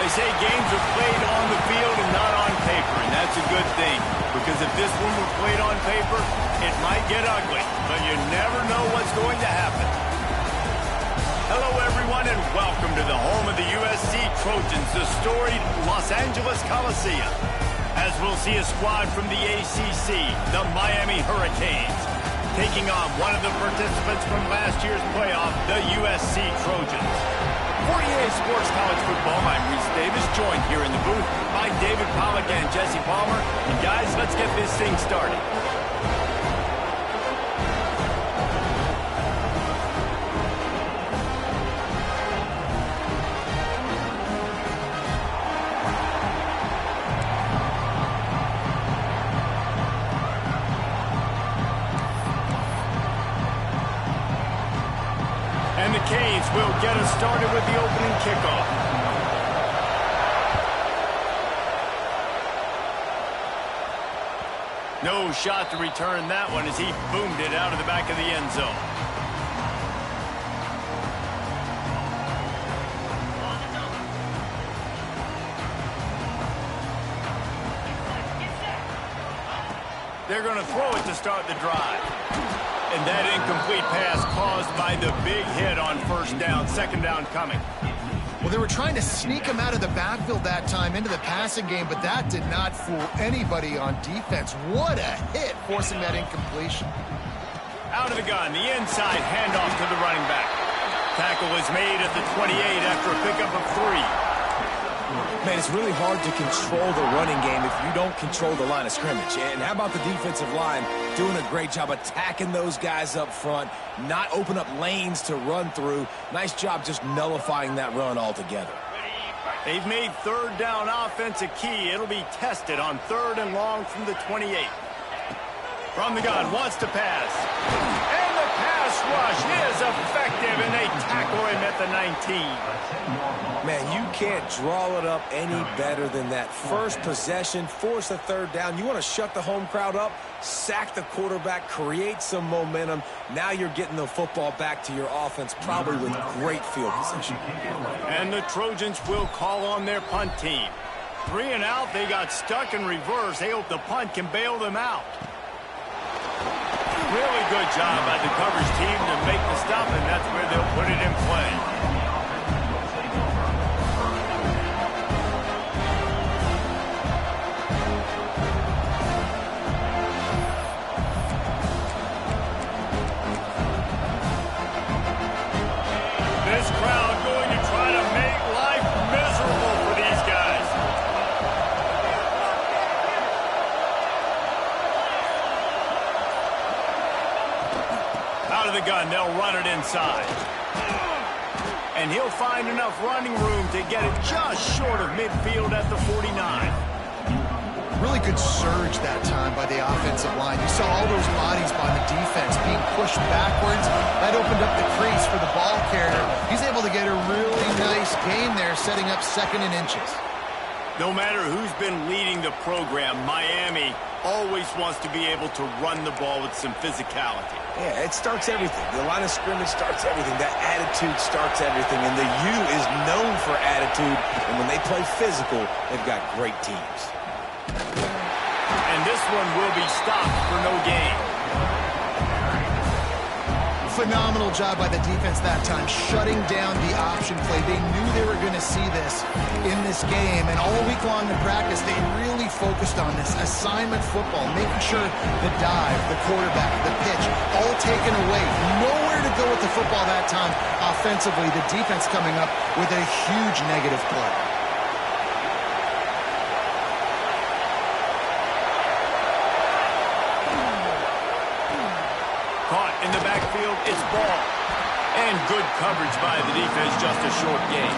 They say games are played on the field and not on paper, and that's a good thing. Because if this one were played on paper, it might get ugly, but you never know what's going to happen. Hello, everyone, and welcome to the home of the USC Trojans, the storied Los Angeles Coliseum. As we'll see a squad from the ACC, the Miami Hurricanes, taking on one of the participants from last year's playoff, the USC Trojans. For EA Sports College Football, I'm Reese Davis, joined here in the booth by David Pollack and Jesse Palmer. And guys, let's get this thing started. And the Canes will get us started with the opening kickoff. No shot to return that one as he boomed it out of the back of the end zone. They're going to throw it to start the drive. And that incomplete pass caused by the big hit on first down, second down coming. Well, they were trying to sneak him out of the backfield that time into the passing game, but that did not fool anybody on defense. What a hit, forcing that incompletion. Out of the gun, the inside handoff to the running back. Tackle is made at the 28 after a pickup of 3. Man, it's really hard to control the running game if you don't control the line of scrimmage. And how about the defensive line doing a great job attacking those guys up front, not open up lanes to run through. Nice job just nullifying that run altogether. They've made third down offense a key. It'll be tested on third and long from the 28. From the gun, wants to pass. And the pass rush is effective, and they tackle him at the 19. Man, you can't draw it up any better than that. First possession, force a third down. You want to shut the home crowd up, sack the quarterback, create some momentum. Now you're getting the football back to your offense, probably with great field position. And the Trojans will call on their punt team. 3 and out, they got stuck in reverse. They hope the punt can bail them out. Really good job by the coverage team to make the stop, and that's where they'll put it in play. This crowd going to try to make life miserable for these guys. Out of the gun, they'll run it inside. And he'll find enough running room to get it just short of midfield at the 49. Really good surge that time by the offensive line. You saw all those bodies by the defense being pushed backwards. That opened up the crease for the ball carrier. He's able to get a really nice gain there, setting up second and inches. No matter who's been leading the program, Miami always wants to be able to run the ball with some physicality. Yeah, it starts everything. The line of scrimmage starts everything. That attitude starts everything. And the U is known for attitude. And when they play physical, they've got great teams. And this one will be stopped for no gain. Phenomenal job by the defense that time, shutting down the option play. They knew they were going to see this in this game, and all week long in practice, they really focused on this assignment football, making sure the dive, the quarterback, the pitch, all taken away. Nowhere to go with the football that time offensively. The defense coming up with a huge negative play. Caught in the backfield, it's ball. And good coverage by the defense, just a short gain.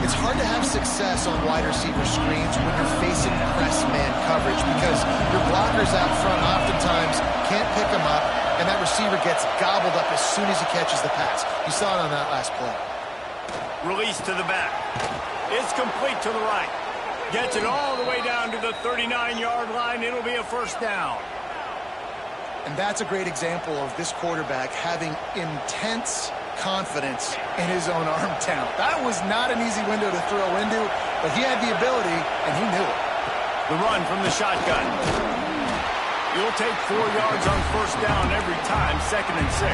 It's hard to have success on wide receiver screens when you're facing press man coverage because your blockers out front oftentimes can't pick them up, and that receiver gets gobbled up as soon as he catches the pass. You saw it on that last play. Release to the back. It's complete to the right. Gets it all the way down to the 39-yard line. It'll be a first down. And that's a great example of this quarterback having intense confidence in his own arm talent. That was not an easy window to throw into, but he had the ability, and he knew it. The run from the shotgun. You'll take 4 yards on first down every time, 2nd and 6.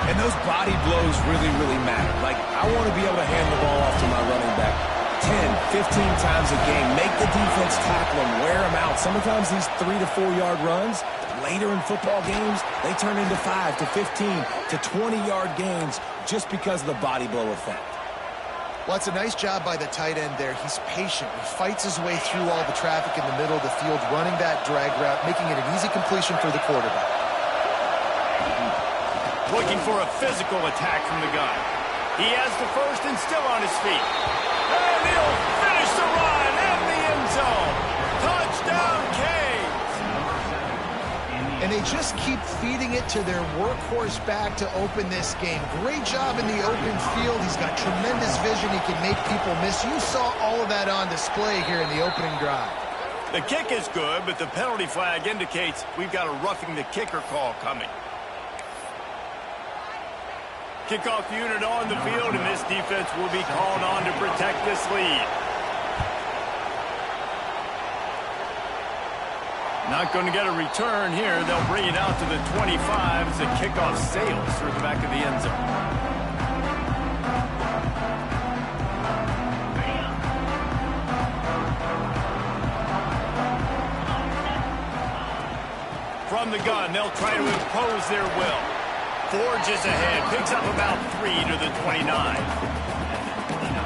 And those body blows really, really matter. Like, I want to be able to hand the ball off to my running back 10, 15 times a game. Make the defense tackle him, wear him out. Sometimes these 3 to 4 yard runs, later in football games, they turn into 5 to 15 to 20-yard gains just because of the body blow effect. Well, it's a nice job by the tight end there. He's patient. He fights his way through all the traffic in the middle of the field, running that drag route, making it an easy completion for the quarterback. Looking for a physical attack from the gun. He has the first and still on his feet. And he'll finish the run in the end zone. Touchdown, Canes! And they just keep feeding it to their workhorse back to open this game. Great job in the open field. He's got tremendous vision. He can make people miss. You saw all of that on display here in the opening drive. The kick is good, but the penalty flag indicates we've got a roughing the kicker call coming. Kickoff unit on the field, and this defense will be called on to protect this lead. Not going to get a return here. They'll bring it out to the 25 as the kickoff sails through the back of the end zone. From the gun, they'll try to impose their will. Forges ahead, picks up about 3 to the 29.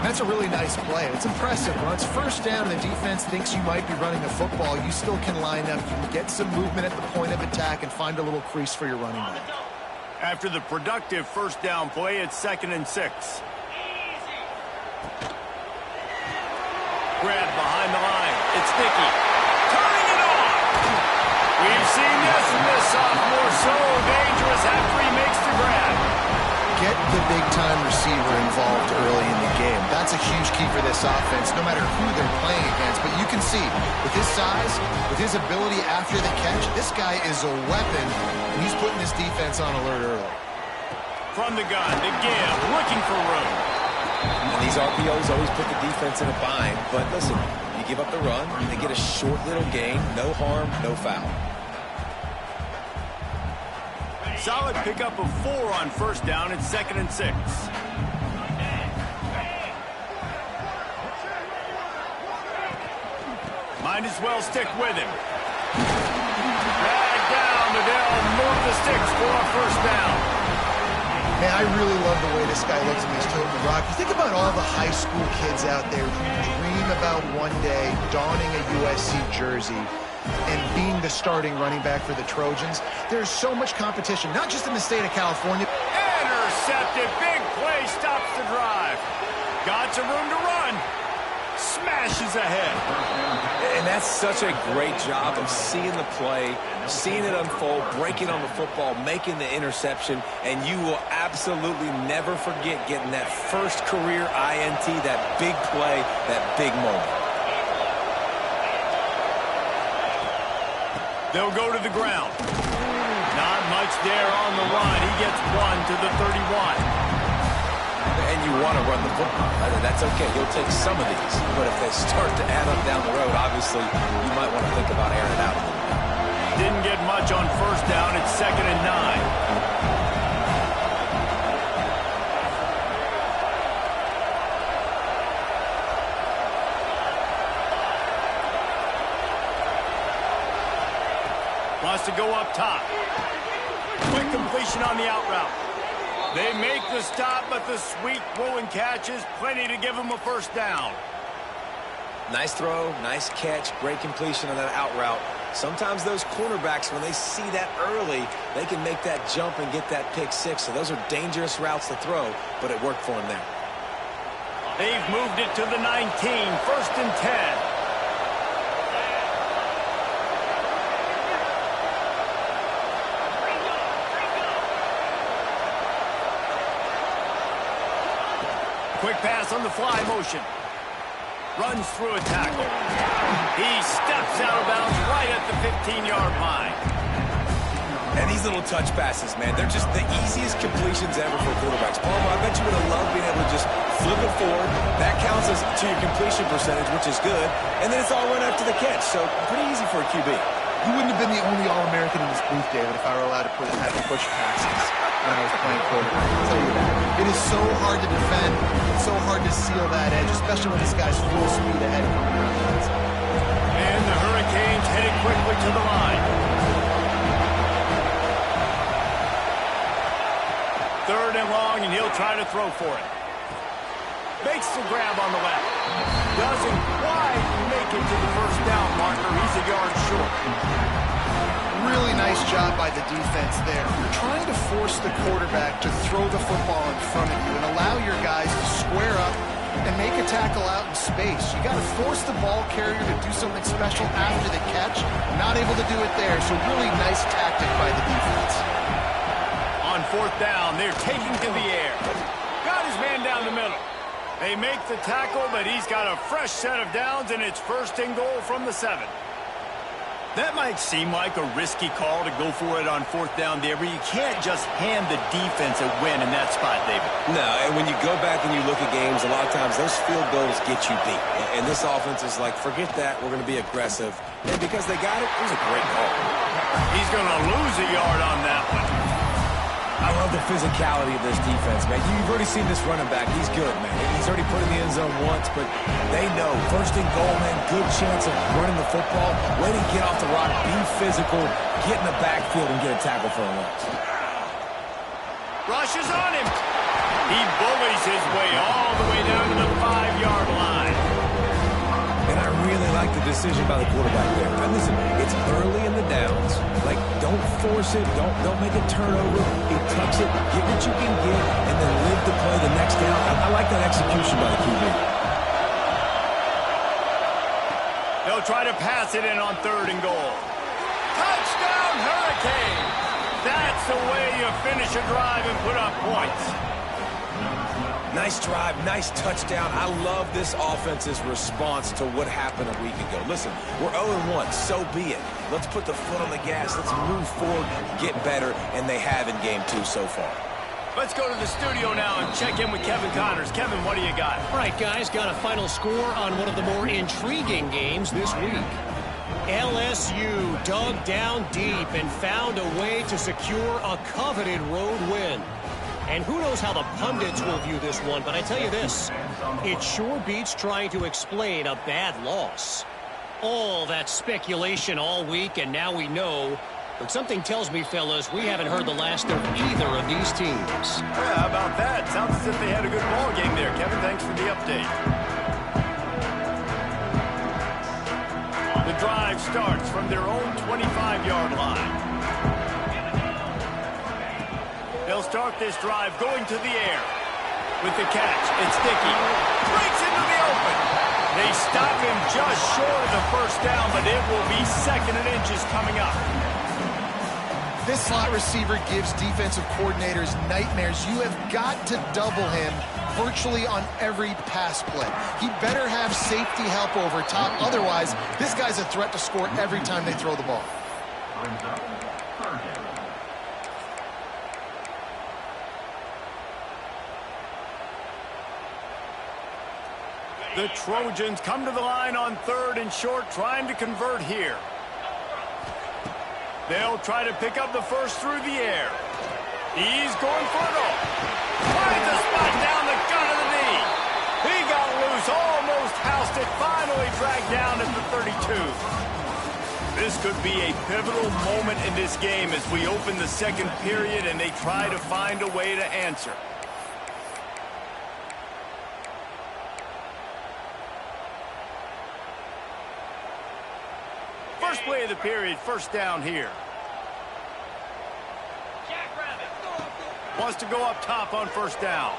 That's a really nice play. It's impressive. When it's first down and the defense thinks you might be running the football, you still can line up. You can get some movement at the point of attack and find a little crease for your running back. After the productive first down play, it's 2nd and 6. Grab behind the line. It's Dickey. Turning it on. We've seen this from this sophomore. So dangerous after he makes the grab. Get the big-time receiver involved early in the game. That's a huge key for this offense, no matter who they're playing against. But you can see, with his size, with his ability after the catch, this guy is a weapon, and he's putting this defense on alert early. From the gun, to give, looking for room. And these RPOs always put the defense in a bind. But listen, you give up the run, they get a short little gain, no harm, no foul. Solid pickup of 4 on first down. It's 2nd and 6. Might as well stick with him. Drag down, but they'll move the sticks for a first down. Man, I really love the way this guy looks when he's toting the rock. You think about all the high school kids out there who dream about one day donning a USC jersey and being the starting running back for the Trojans. There's so much competition, not just in the state of California. Intercepted. Big play stops the drive. Got some room to run. Smashes ahead. And that's such a great job of seeing the play, seeing it unfold, breaking on the football, making the interception, and you will absolutely never forget getting that first career INT, that big play, that big moment. They'll go to the ground. Not much there on the line. He gets 1 to the 31. And you want to run the football. That's okay. You'll take some of these. But if they start to add up down the road, obviously, you might want to think about airing it out a little bit. Didn't get much on first down. It's 2nd and 9. Wants to go up top. Quick completion on the out route. They make the stop, but the sweet throw and catch is plenty to give them a first down. Nice throw, nice catch, great completion on that out route. Sometimes those cornerbacks, when they see that early, they can make that jump and get that pick 6. So those are dangerous routes to throw, but it worked for them there. They've moved it to the 19, 1st and 10. Quick pass on the fly motion. Runs through a tackle. He steps out of bounds right at the 15-yard line. And these little touch passes, man, they're just the easiest completions ever for quarterbacks. Palmer, I bet you would have loved being able to just flip it forward. That counts as to your completion percentage, which is good. And then it's all run after the catch, so pretty easy for a QB. You wouldn't have been the only All-American in this booth, David, if I were allowed to have to push passes when I was playing quarterback. I'll tell you that. It is so hard to defend. It's so hard to seal that edge, especially when this guy's full speed ahead coming around the outside. And the Hurricanes headed quickly to the line. Third and long, and he'll try to throw for it. Makes the grab on the left. Doesn't quite make it to the first down marker. He's a yard short. Really nice job by the defense there. You're trying to force the quarterback to throw the football in front of you and allow your guys to square up and make a tackle out in space. You got to force the ball carrier to do something special after the catch. Not able to do it there, so really nice tactic by the defense. On fourth down, they're taking to the air. Got his man down the middle. They make the tackle, but he's got a fresh set of downs, and it's first and goal from the 7. That might seem like a risky call to go for it on fourth down there, but you can't just hand the defense a win in that spot, David. No, and when you go back and you look at games, a lot of times those field goals get you beat. And this offense is like, forget that, we're going to be aggressive. And because they got it, it was a great call. He's going to lose a yard on that one. I love the physicality of this defense, man. You've already seen this running back. He's good, man. He's already put in the end zone once, but they know first and goal, man, good chance of running the football. Way to get off the rock, be physical, get in the backfield, and get a tackle for a loss. Rushes on him. He bullies his way all the way down to the 5-yard line. And I really like the decision by the quarterback there. Now, listen, it's early in the downs. Like, don't force it. Don't make a turnover. He tucks it, get what you can get, and then live to play the next down. I like that execution by the QB. They'll try to pass it in on third and goal. Touchdown, Hurricane! That's the way you finish a drive and put up points. Nice drive, nice touchdown. I love this offense's response to what happened a week ago. Listen, we're 0-1, so be it. Let's put the foot on the gas. Let's move forward, get better, and they have in game 2 so far. Let's go to the studio now and check in with Kevin Connors. Kevin, what do you got? All right, guys, got a final score on one of the more intriguing games this week. LSU dug down deep and found a way to secure a coveted road win. And who knows how the pundits will view this one, but I tell you this, it sure beats trying to explain a bad loss. All that speculation all week, and now we know. But something tells me, fellas, we haven't heard the last of either of these teams. Yeah, how about that? Sounds as if they had a good ball game there. Kevin, thanks for the update. The drive starts from their own 25-yard line. They'll start this drive going to the air. With the catch, it's Dickey. Breaks into the open. They stop him just short of the first down, but it will be 2nd and inches coming up. This slot receiver gives defensive coordinators nightmares. You have got to double him virtually on every pass play. He better have safety help over top. Otherwise, this guy's a threat to score every time they throw the ball. The Trojans come to the line on 3rd and short, trying to convert here. They'll try to pick up the first through the air. He's going for it all. Finds a spot down the gut of the knee. He got loose, almost housed it, finally dragged down at the 32. This could be a pivotal moment in this game as we open the 2nd period and they try to find a way to answer. First play of the period, first down here. Wants to go up top on first down.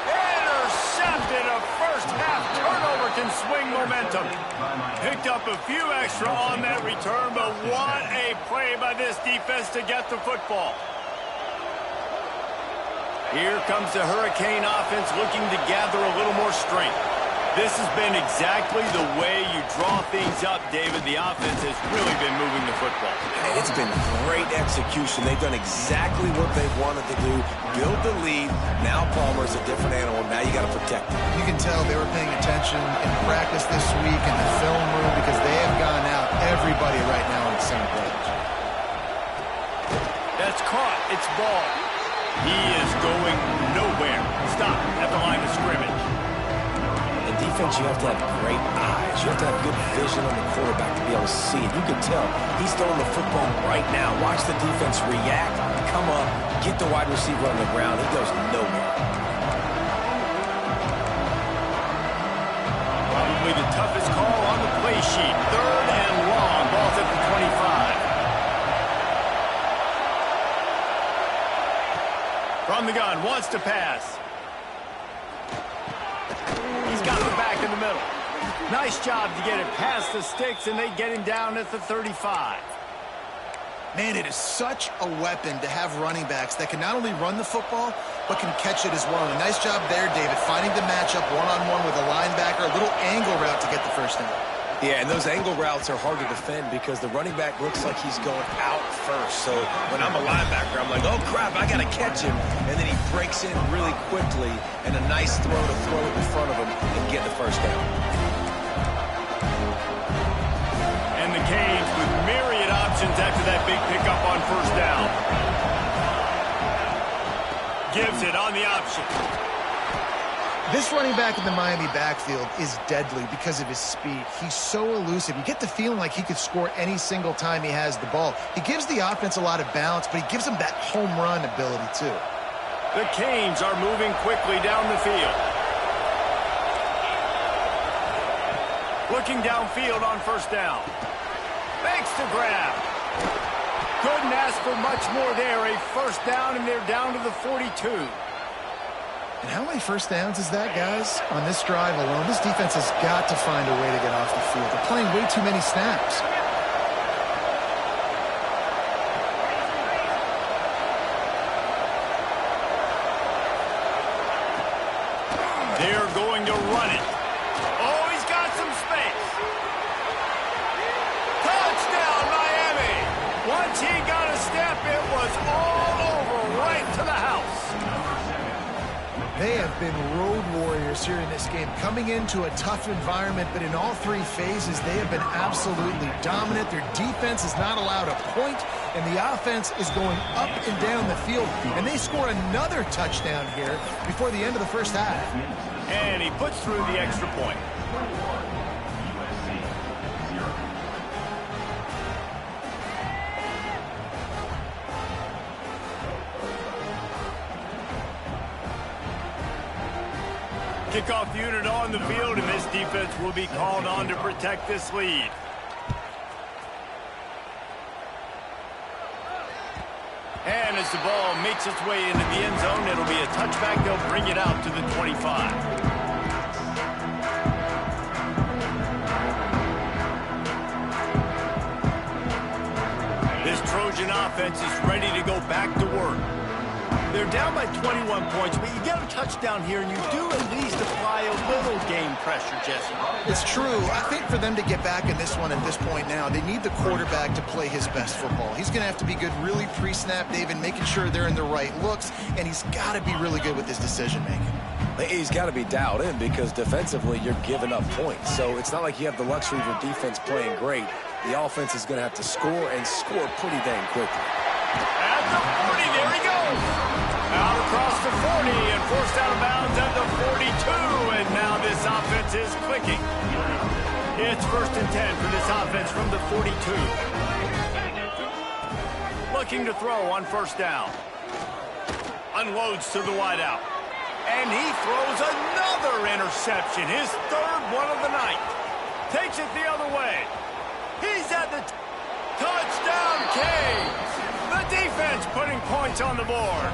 Intercepted. A first half turnover can swing momentum. Picked up a few extra on that return, but what a play by this defense to get the football. Here comes the Hurricane offense looking to gather a little more strength. This has been exactly the way you draw things up, David. The offense has really been moving the football. It's been great execution. They've done exactly what they wanted to do. Build the lead. Now Palmer's a different animal. Now you got to protect him. You can tell they were paying attention in practice this week in the film room because they have gone out everybody right now on the same page. That's caught. It's ball. He is going nowhere. Stop at the line of scrimmage. Defense, you have to have great eyes. You have to have good vision on the quarterback to be able to see it. You can tell he's throwing the football right now. Watch the defense react, come up, get the wide receiver on the ground. He goes nowhere. Probably the toughest call on the play sheet. 3rd and long. Ball's at the 25. From the gun, wants to pass. Got the back in the middle. Nice job to get it past the sticks, and they get him down at the 35. Man, it is such a weapon to have running backs that can not only run the football, but can catch it as well. And a nice job there, David, finding the matchup one-on-one with a linebacker, a little angle route to get the first down. Yeah, and those angle routes are hard to defend because the running back looks like he's going out first. So when I'm a linebacker, I'm like, oh, crap, I got to catch him. And then he breaks in really quickly, and a nice throw to throw it in front of him and get the first down. And the Canes with myriad options after that big pickup on first down. Gives it on the option. This running back in the Miami backfield is deadly because of his speed. He's so elusive. You get the feeling like he could score any single time he has the ball. He gives the offense a lot of balance, but he gives them that home run ability too. The Canes are moving quickly down the field. Looking downfield on first down. Makes the grab. Couldn't ask for much more there. A first down, and they're down to the 42. And how many first downs is that, guys? On this drive alone, this defense has got to find a way to get off the field. They're playing way too many snaps. They're going to run it. Oh, he's got some space. Touchdown, Miami. Once he got a step, it was all over right to the house. They have been road warriors here in this game, coming into a tough environment, but in all 3 phases, they have been absolutely dominant. Their defense is not allowed a point, and the offense is going up and down the field, and they score another touchdown here before the end of the first half. And he puts through the extra point. Kickoff unit on the field, and this defense will be called on to protect this lead. And as the ball makes its way into the end zone, it'll be a touchback. They'll bring it out to the 25. This Trojan offense is ready to go back to work. They're down by 21 points, but you get a touchdown here, and you do at least apply a little game pressure, Jesse. It's true. I think for them to get back in this one at this point now, they need the quarterback to play his best football. He's going to have to be good really pre-snap, David, making sure they're in the right looks, and he's got to be really good with his decision-making. He's got to be dialed in because defensively you're giving up points. So it's not like you have the luxury of your defense playing great. The offense is going to have to score and score pretty dang quickly. At the 40, there he goes. Out across the 40 and forced out of bounds at the 42. And now this offense is clicking. It's 1st and 10 for this offense from the 42. Looking to throw on first down. Unloads to the wideout. And he throws another interception. His 3rd one of the night. Takes it the other way. He's at the touchdown, Canes. The defense putting points on the board.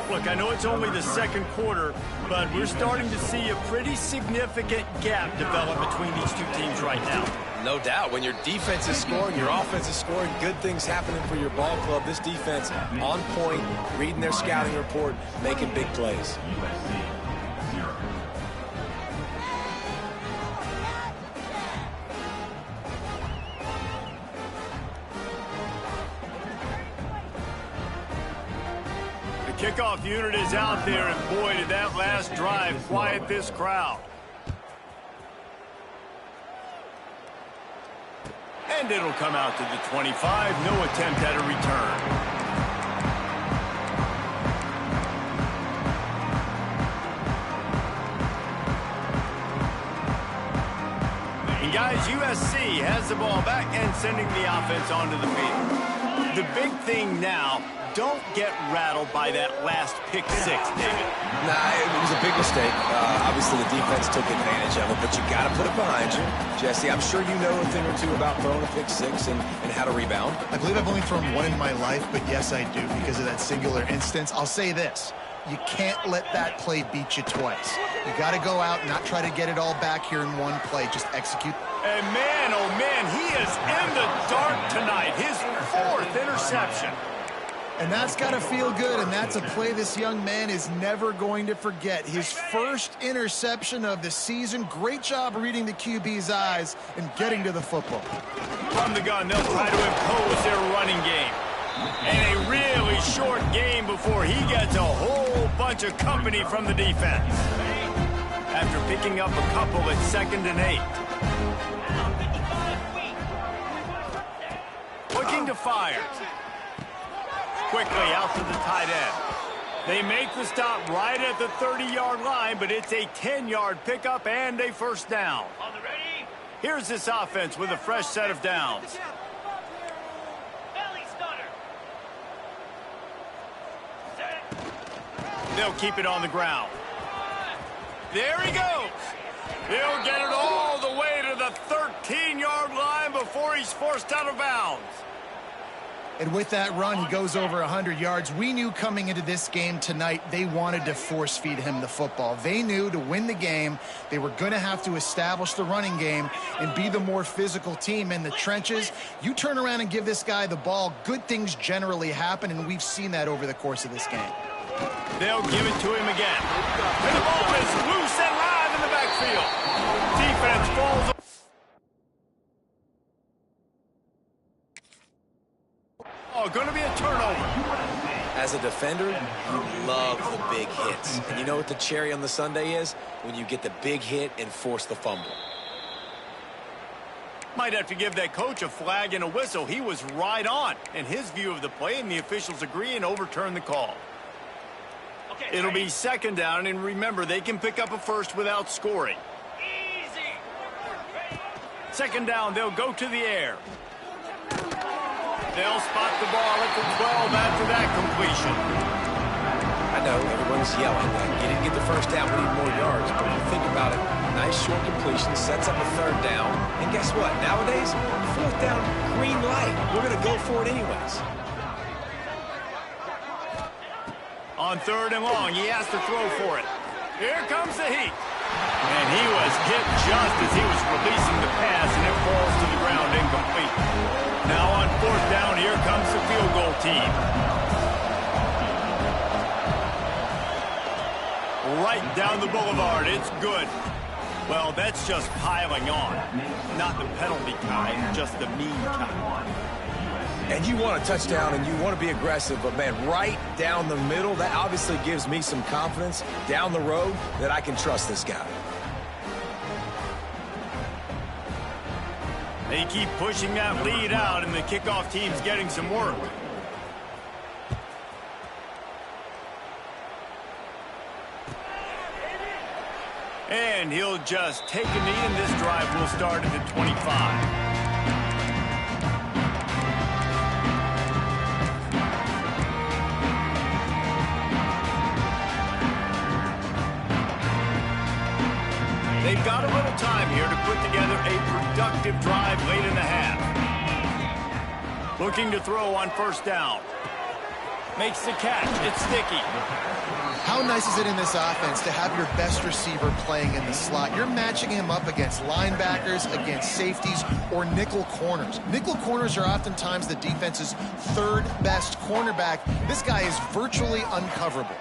Look, I know it's only the 2nd quarter, but we're starting to see a pretty significant gap develop between these two teams right now. No doubt. When your defense is scoring, your offense is scoring, good things happening for your ball club. This defense on point, reading their scouting report, making big plays. Kickoff unit is out there, and boy, did that last drive quiet this crowd. And it'll come out to the 25. No attempt at a return. Guys, USC has the ball back and sending the offense onto the field. The big thing now, don't get rattled by that last pick six, David. Nah, it was a big mistake. Obviously, the defense took advantage of it, but you got to put it behind you. Jesse, I'm sure you know a thing or two about throwing a pick six and how to rebound. I believe I've only thrown one in my life, but yes, I do because of that singular instance. I'll say this. You can't let that play beat you twice. You got to go out and not try to get it all back here in one play. Just execute. And man, oh man, he is in the dark tonight. His 4th interception. And that's got to feel good, and that's a play this young man is never going to forget. His first interception of the season. Great job reading the QB's eyes and getting to the football. From the gun, they'll try to impose their running game. And a really short game before he gets a whole bunch of company from the defense. After picking up a couple at 2nd and 8. Looking to fire. Quickly out to the tight end. They make the stop right at the 30-yard line, but it's a 10-yard pickup and a first down. Here's this offense with a fresh set of downs. They'll keep it on the ground. There he goes. He'll get it all the way to the 13-yard line before he's forced out of bounds. And with that run, he goes over 100 yards. We knew coming into this game tonight, they wanted to force feed him the football. They knew to win the game, they were going to have to establish the running game and be the more physical team in the trenches. You turn around and give this guy the ball, good things generally happen, and we've seen that over the course of this game. They'll give it to him again. And the ball is loose and live in the backfield. Defense falls. Oh, going to be a turnover. As a defender, you love the big hits. And you know what the cherry on the sundae is? When you get the big hit and force the fumble. Might have to give that coach a flag and a whistle. He was right on in his view of the play, and the officials agree and overturn the call. It'll be 2nd down, and remember, they can pick up a first without scoring. Easy. 2nd down, they'll go to the air. They'll spot the ball at the 12 after that completion. I know, everyone's yelling. You didn't get the first down, we need more yards. But when you think about it, nice short completion, sets up a 3rd down. And guess what? Nowadays, 4th down, green light. We're going to go for it anyways. On 3rd and long, he has to throw for it. Here comes the heat. And he was hit just as he was releasing the pass, and it falls to the ground incomplete. Now on 4th down, here comes the field goal team. Right down the boulevard, it's good. Well, that's just piling on. Not the penalty kind, just the mean kind. And you want a touchdown and you want to be aggressive, but man, right down the middle, that obviously gives me some confidence down the road that I can trust this guy. They keep pushing that lead out, and the kickoff team's getting some work. And he'll just take a knee, and this drive will start at the 25. They've got a little time here to put together a productive drive late in the half. Looking to throw on 1st down. Makes the catch. It's sticky. How nice is it in this offense to have your best receiver playing in the slot? You're matching him up against linebackers, against safeties, or nickel corners. Nickel corners are oftentimes the defense's 3rd best cornerback. This guy is virtually uncoverable.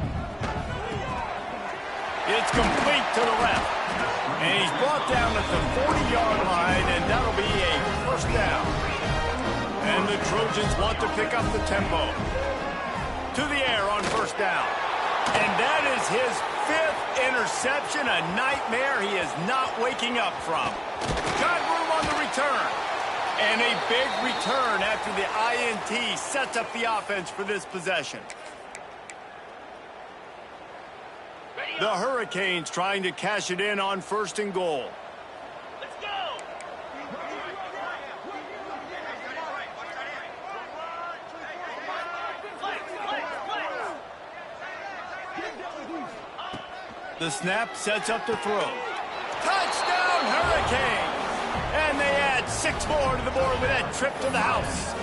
It's complete to the left. And he's brought down at the 40-yard line, and that'll be a 1st down. And the Trojans want to pick up the tempo. To the air on first down. And that is his 5th interception, a nightmare he is not waking up from. Got room on the return. And a big return after the INT sets up the offense for this possession. The Hurricanes trying to cash it in on 1st and goal. Let's go! The snap sets up the throw. Touchdown, Hurricanes! And they add 6 more to the board with that trip to the house.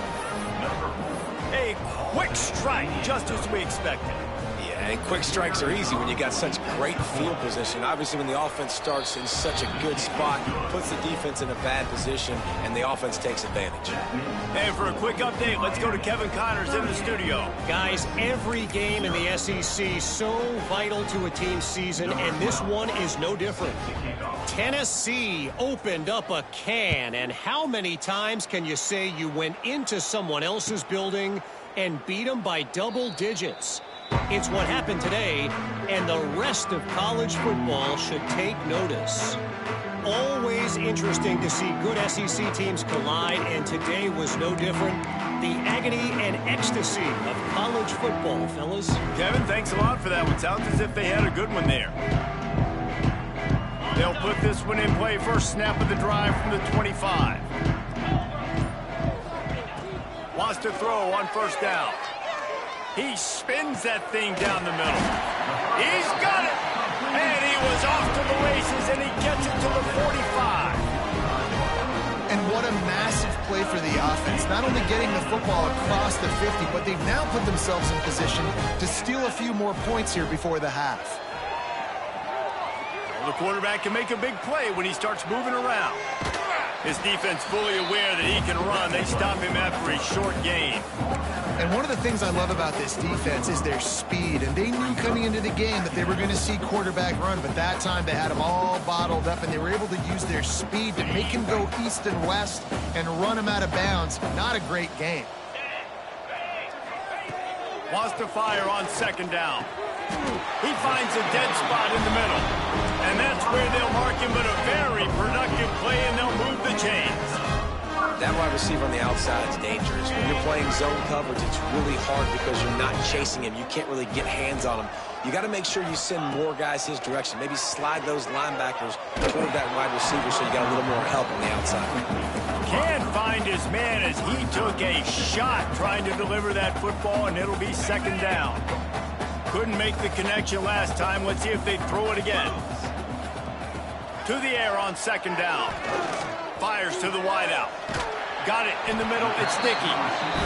A quick strike, just as we expected. Yeah, and quick strikes are easy when you got such great field position. Obviously, when the offense starts in such a good spot, puts the defense in a bad position, and the offense takes advantage. And for a quick update, let's go to Kevin Connors in the studio. Guys, every game in the SEC so vital to a team's season, and this one is no different. Tennessee opened up a can, and how many times can you say you went into someone else's building and beat them by double digits? It's what happened today, and the rest of college football should take notice. Always interesting to see good SEC teams collide, and today was no different. The agony and ecstasy of college football, fellas. Kevin, thanks a lot for that one. Sounds as if they had a good one there. They'll put this one in play. First snap of the drive from the 25. Wants to throw on first down. He spins that thing down the middle. He's got it! And he was off to the races, and he gets it to the 45. And what a massive play for the offense. Not only getting the football across the 50, but they've now put themselves in position to steal a few more points here before the half. Well, the quarterback can make a big play when he starts moving around. His defense fully aware that he can run. They stop him after a short gain. And one of the things I love about this defense is their speed. And they knew coming into the game that they were going to see quarterback run, but that time they had him all bottled up, and they were able to use their speed to make him go east and west and run him out of bounds. Not a great game. Wants to fire on second down. He finds a dead spot in the middle. And that's where they'll mark him, but a very productive play, and they'll move the chains. That wide receiver on the outside is dangerous. When you're playing zone coverage, it's really hard because you're not chasing him. You can't really get hands on him. You got to make sure you send more guys his direction. Maybe slide those linebackers toward that wide receiver so you got a little more help on the outside. Can't find his man as he took a shot trying to deliver that football, and it'll be second down. Couldn't make the connection last time. Let's see if they throw it again. To the air on second down. Fires to the wideout. Got it in the middle. It's Dickey.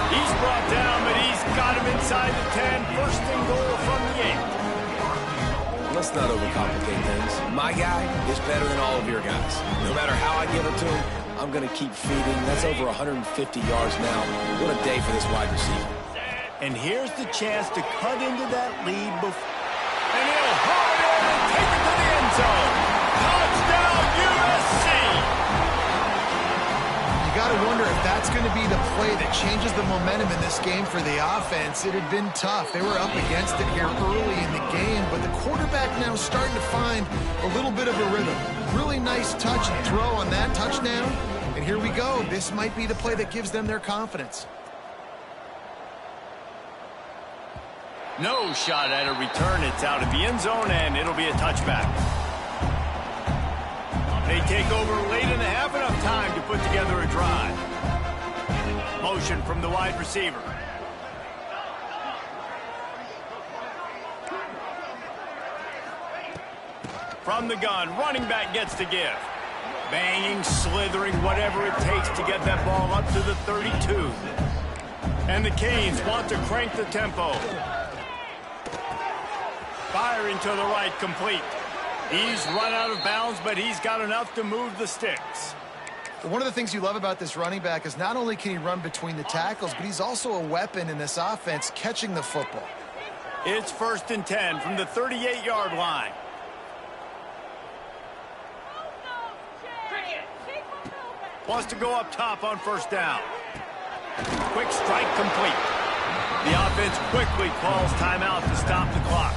He's brought down, but he's got him inside the 10. First and goal from the 8. Let's not overcomplicate things. My guy is better than all of your guys. No matter how I give it to him, I'm going to keep feeding. That's over 150 yards now. What a day for this wide receiver. And here's the chance to cut into that lead before. And he'll hold it and take it to the end zone. Touchdown, USC! You got to wonder if that's going to be the play that changes the momentum in this game for the offense. It had been tough. They were up against it here early in the game, but the quarterback now starting to find a little bit of a rhythm. Really nice touch and throw on that touchdown. And here we go. This might be the play that gives them their confidence. No shot at a return. It's out of the end zone, and it'll be a touchback. They take over late in the half, enough time to put together a drive. Motion from the wide receiver. From the gun, running back gets to give. Banging, slithering, whatever it takes to get that ball up to the 32. And the Canes want to crank the tempo. Firing to the right, complete. He's run out of bounds, but he's got enough to move the sticks. One of the things you love about this running back is not only can he run between the tackles, but he's also a weapon in this offense, catching the football. It's 1st and 10 from the 38-yard line. Wants to go up top on first down. Quick strike complete. The offense quickly calls timeout to stop the clock.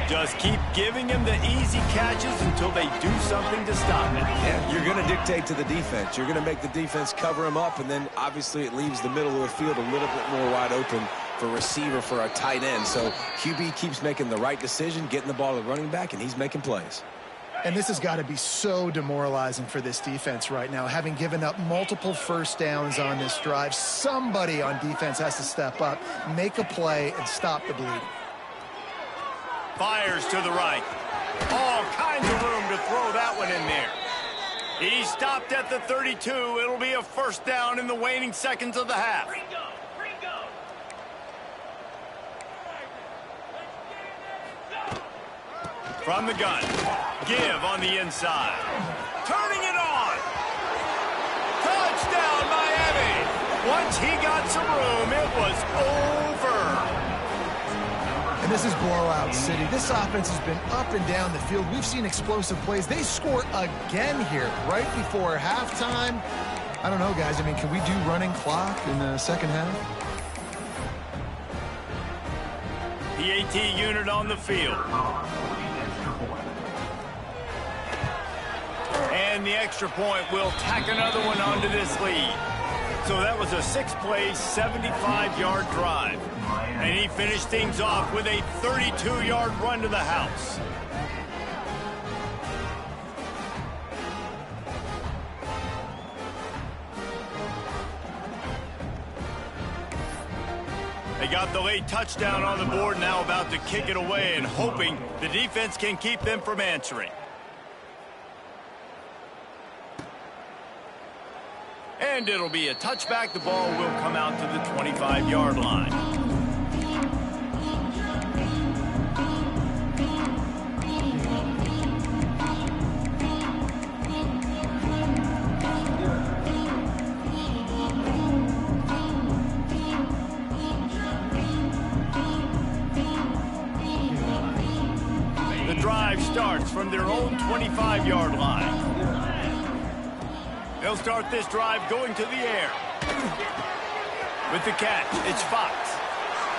Just keep giving them the easy catches until they do something to stop it. Yeah, you're going to dictate to the defense. You're going to make the defense cover him up, and then obviously it leaves the middle of the field a little bit more wide open for receiver, for a tight end. So QB keeps making the right decision, getting the ball to the running back, and he's making plays. And this has got to be so demoralizing for this defense right now. Having given up multiple first downs on this drive, somebody on defense has to step up, make a play, and stop the bleeding. Fires to the right. All kinds of room to throw that one in there. He stopped at the 32. It'll be a first down in the waning seconds of the half. From the gun. Give on the inside. Turning it on. Touchdown, Miami. Once he got some room, it was over. And this is blowout city. This offense has been up and down the field. We've seen explosive plays. They score again here right before halftime. I don't know, guys. I mean, can we do running clock in the second half? PAT unit on the field. And the extra point will tack another one onto this lead. So that was a 6-play, 75-yard drive. And he finished things off with a 32-yard run to the house. They got the late touchdown on the board, now about to kick it away and hoping the defense can keep them from answering. And it'll be a touchback. The ball will come out to the 25-yard line. The drive starts from their own 25-yard line. They'll start this drive going to the air. With the catch, it's Fox.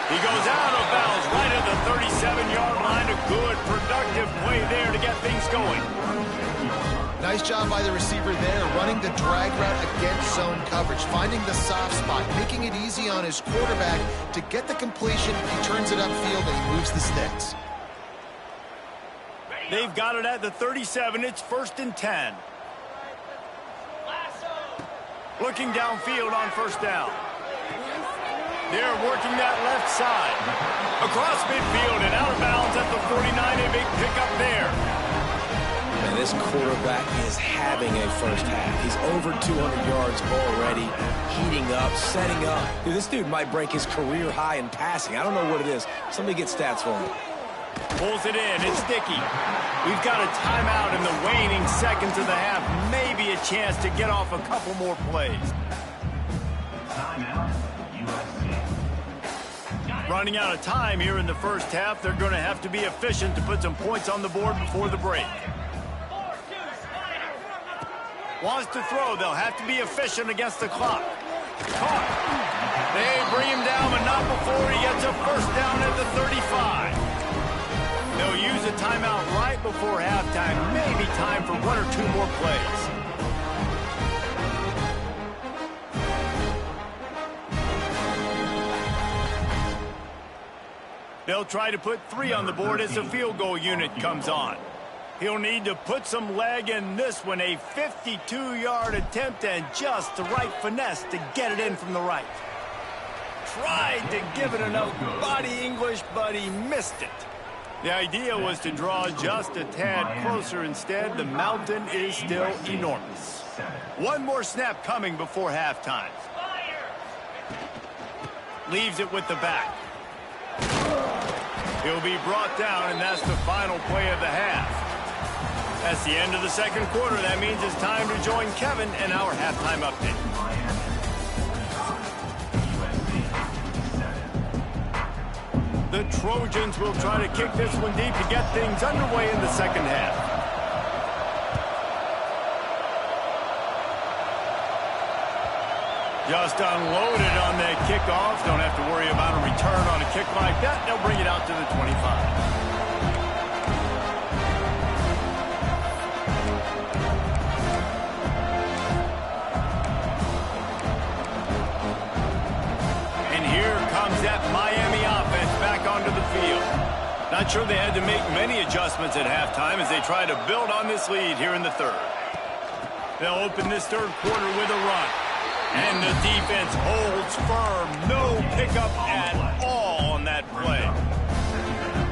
He goes out of bounds right at the 37-yard line. A good, productive play there to get things going. Nice job by the receiver there, running the drag route against zone coverage, finding the soft spot, making it easy on his quarterback to get the completion. He turns it upfield and he moves the sticks. They've got it at the 37. It's 1st and 10. Looking downfield on first down. They're working that left side. Across midfield and out of bounds at the 49. A big pickup there. And this quarterback is having a first half. He's over 200 yards already, heating up, setting up. Dude, this dude might break his career high in passing. I don't know what it is. Somebody get stats for him. Pulls it in. It's sticky. We've got a timeout in the waning seconds of the half. Maybe a chance to get off a couple more plays. Running out of time here in the first half. They're going to have to be efficient to put some points on the board before the break. Wants to throw. They'll have to be efficient against the clock. Caught. They bring him down, but not before he gets a first down at the 35. They'll use a timeout right before halftime. Maybe time for one or two more plays. They'll try to put 3 on the board as the field goal unit comes on. He'll need to put some leg in this one. A 52-yard attempt and just the right finesse to get it in from the right. Tried to give it enough body English, but he missed it. The idea was to draw just a tad closer. Instead, the mountain is still enormous. One more snap coming before halftime. Leaves it with the back. He'll be brought down, and that's the final play of the half. That's the end of the second quarter. That means it's time to join Kevin in our halftime update. The Trojans will try to kick this one deep to get things underway in the second half. Just unloaded on that kickoff. Don't have to worry about a return on a kick like that. They'll bring it out to the 25. That Miami offense back onto the field. Not sure they had to make many adjustments at halftime as they try to build on this lead here in the third. They'll open this third quarter with a run. And the defense holds firm. No pickup at all on that play.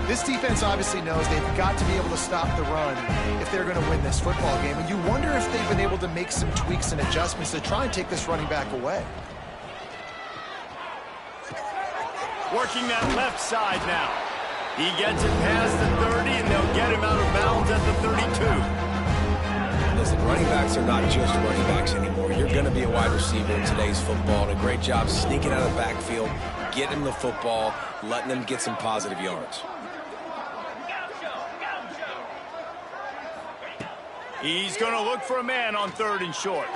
This defense obviously knows they've got to be able to stop the run if they're going to win this football game. And you wonder if they've been able to make some tweaks and adjustments to try and take this running back away. Working that left side now. He gets it past the 30, and they'll get him out of bounds at the 32. Listen, running backs are not just running backs anymore. You're going to be a wide receiver in today's football. And a great job sneaking out of the backfield, getting the football, letting them get some positive yards. He's going to look for a man on 3rd and short.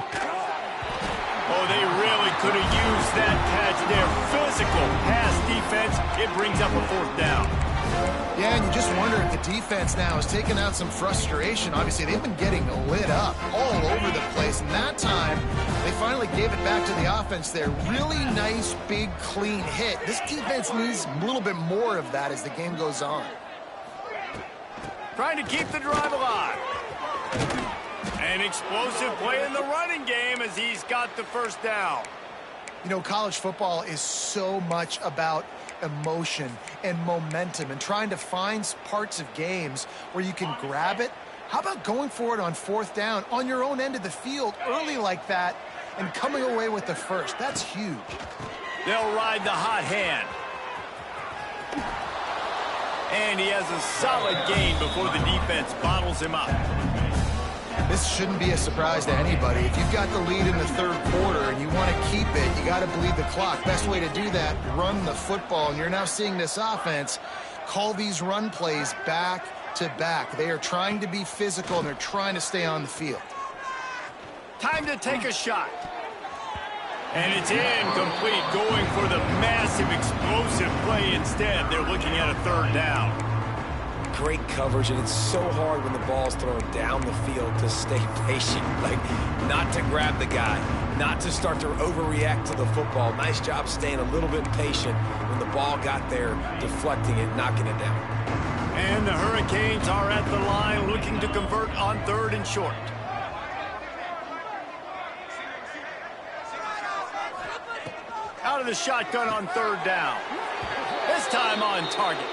Oh, they really could have used that catch there. Physical pass defense. It brings up a 4th down. Yeah, and you just wonder if the defense now is taking out some frustration. Obviously, they've been getting lit up all over the place. And that time, they finally gave it back to the offense there. Really nice, big, clean hit. This defense needs a little bit more of that as the game goes on. Trying to keep the drive alive. An explosive play in the running game as he's got the 1st down. You know, college football is so much about emotion and momentum and trying to find parts of games where you can grab it. How about going for it on 4th down on your own end of the field early like that and coming away with the 1st? That's huge. They'll ride the hot hand. And he has a solid gain before the defense bottles him up. This shouldn't be a surprise to anybody. If you've got the lead in the 3rd quarter and you want to keep it, you got to bleed the clock. Best way to do that, run the football. And you're now seeing this offense call these run plays back to back. They are trying to be physical and they're trying to stay on the field. Time to take a shot. And it's incomplete, going for the massive explosive play instead. They're looking at a 3rd down. Great coverage, and it's so hard when the ball's thrown down the field to stay patient, like not to grab the guy, not to start to overreact to the football. Nice job staying a little bit patient when the ball got there, deflecting it, knocking it down. And the Hurricanes are at the line looking to convert on 3rd and short. Out of the shotgun on 3rd down. This time on target.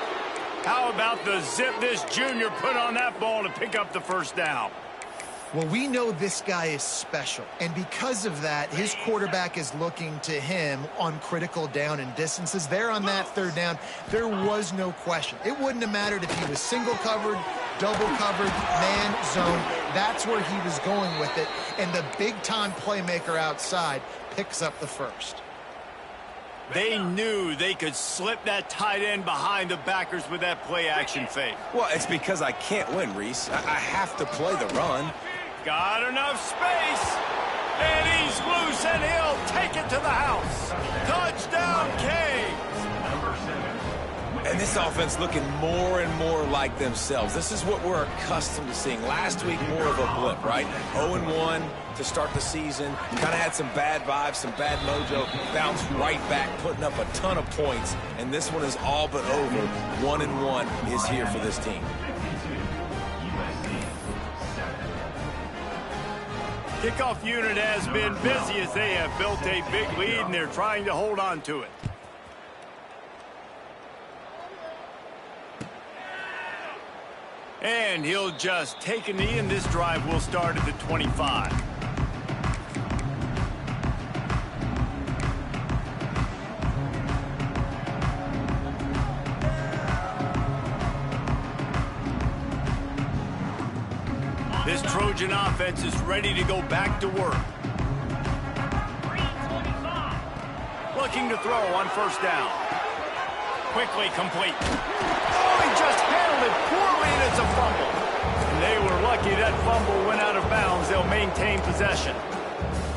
How about the zip this junior put on that ball to pick up the 1st down? Well, we know this guy is special, and because of that, his quarterback is looking to him on critical down and distances. There on that 3rd down, there was no question. It wouldn't have mattered if he was single covered, double covered, man, zone. That's where he was going with it, and the big-time playmaker outside picks up the 1st. They knew they could slip that tight end behind the backers with that play-action fake. Well, it's because I can't win, Reese. I have to play the run. Got enough space. And he's loose, and he'll take it to the house. Touchdown, Canes. And this offense looking more and more like themselves. This is what we're accustomed to seeing. Last week, more of a blip, right? 0-1 to start the season. Kind of had some bad vibes, some bad mojo. Bounced right back, putting up a ton of points. And this one is all but over. 1-1 is here for this team. Kickoff unit has been busy as they have built a big lead, and they're trying to hold on to it. And he'll just take a knee, and this drive will start at the 25. This Trojan offense is ready to go back to work. Looking to throw on 1st down. Quickly complete. Oh, he just handled it poorly, and it's a fumble. And they were lucky that fumble went out of bounds. They'll maintain possession.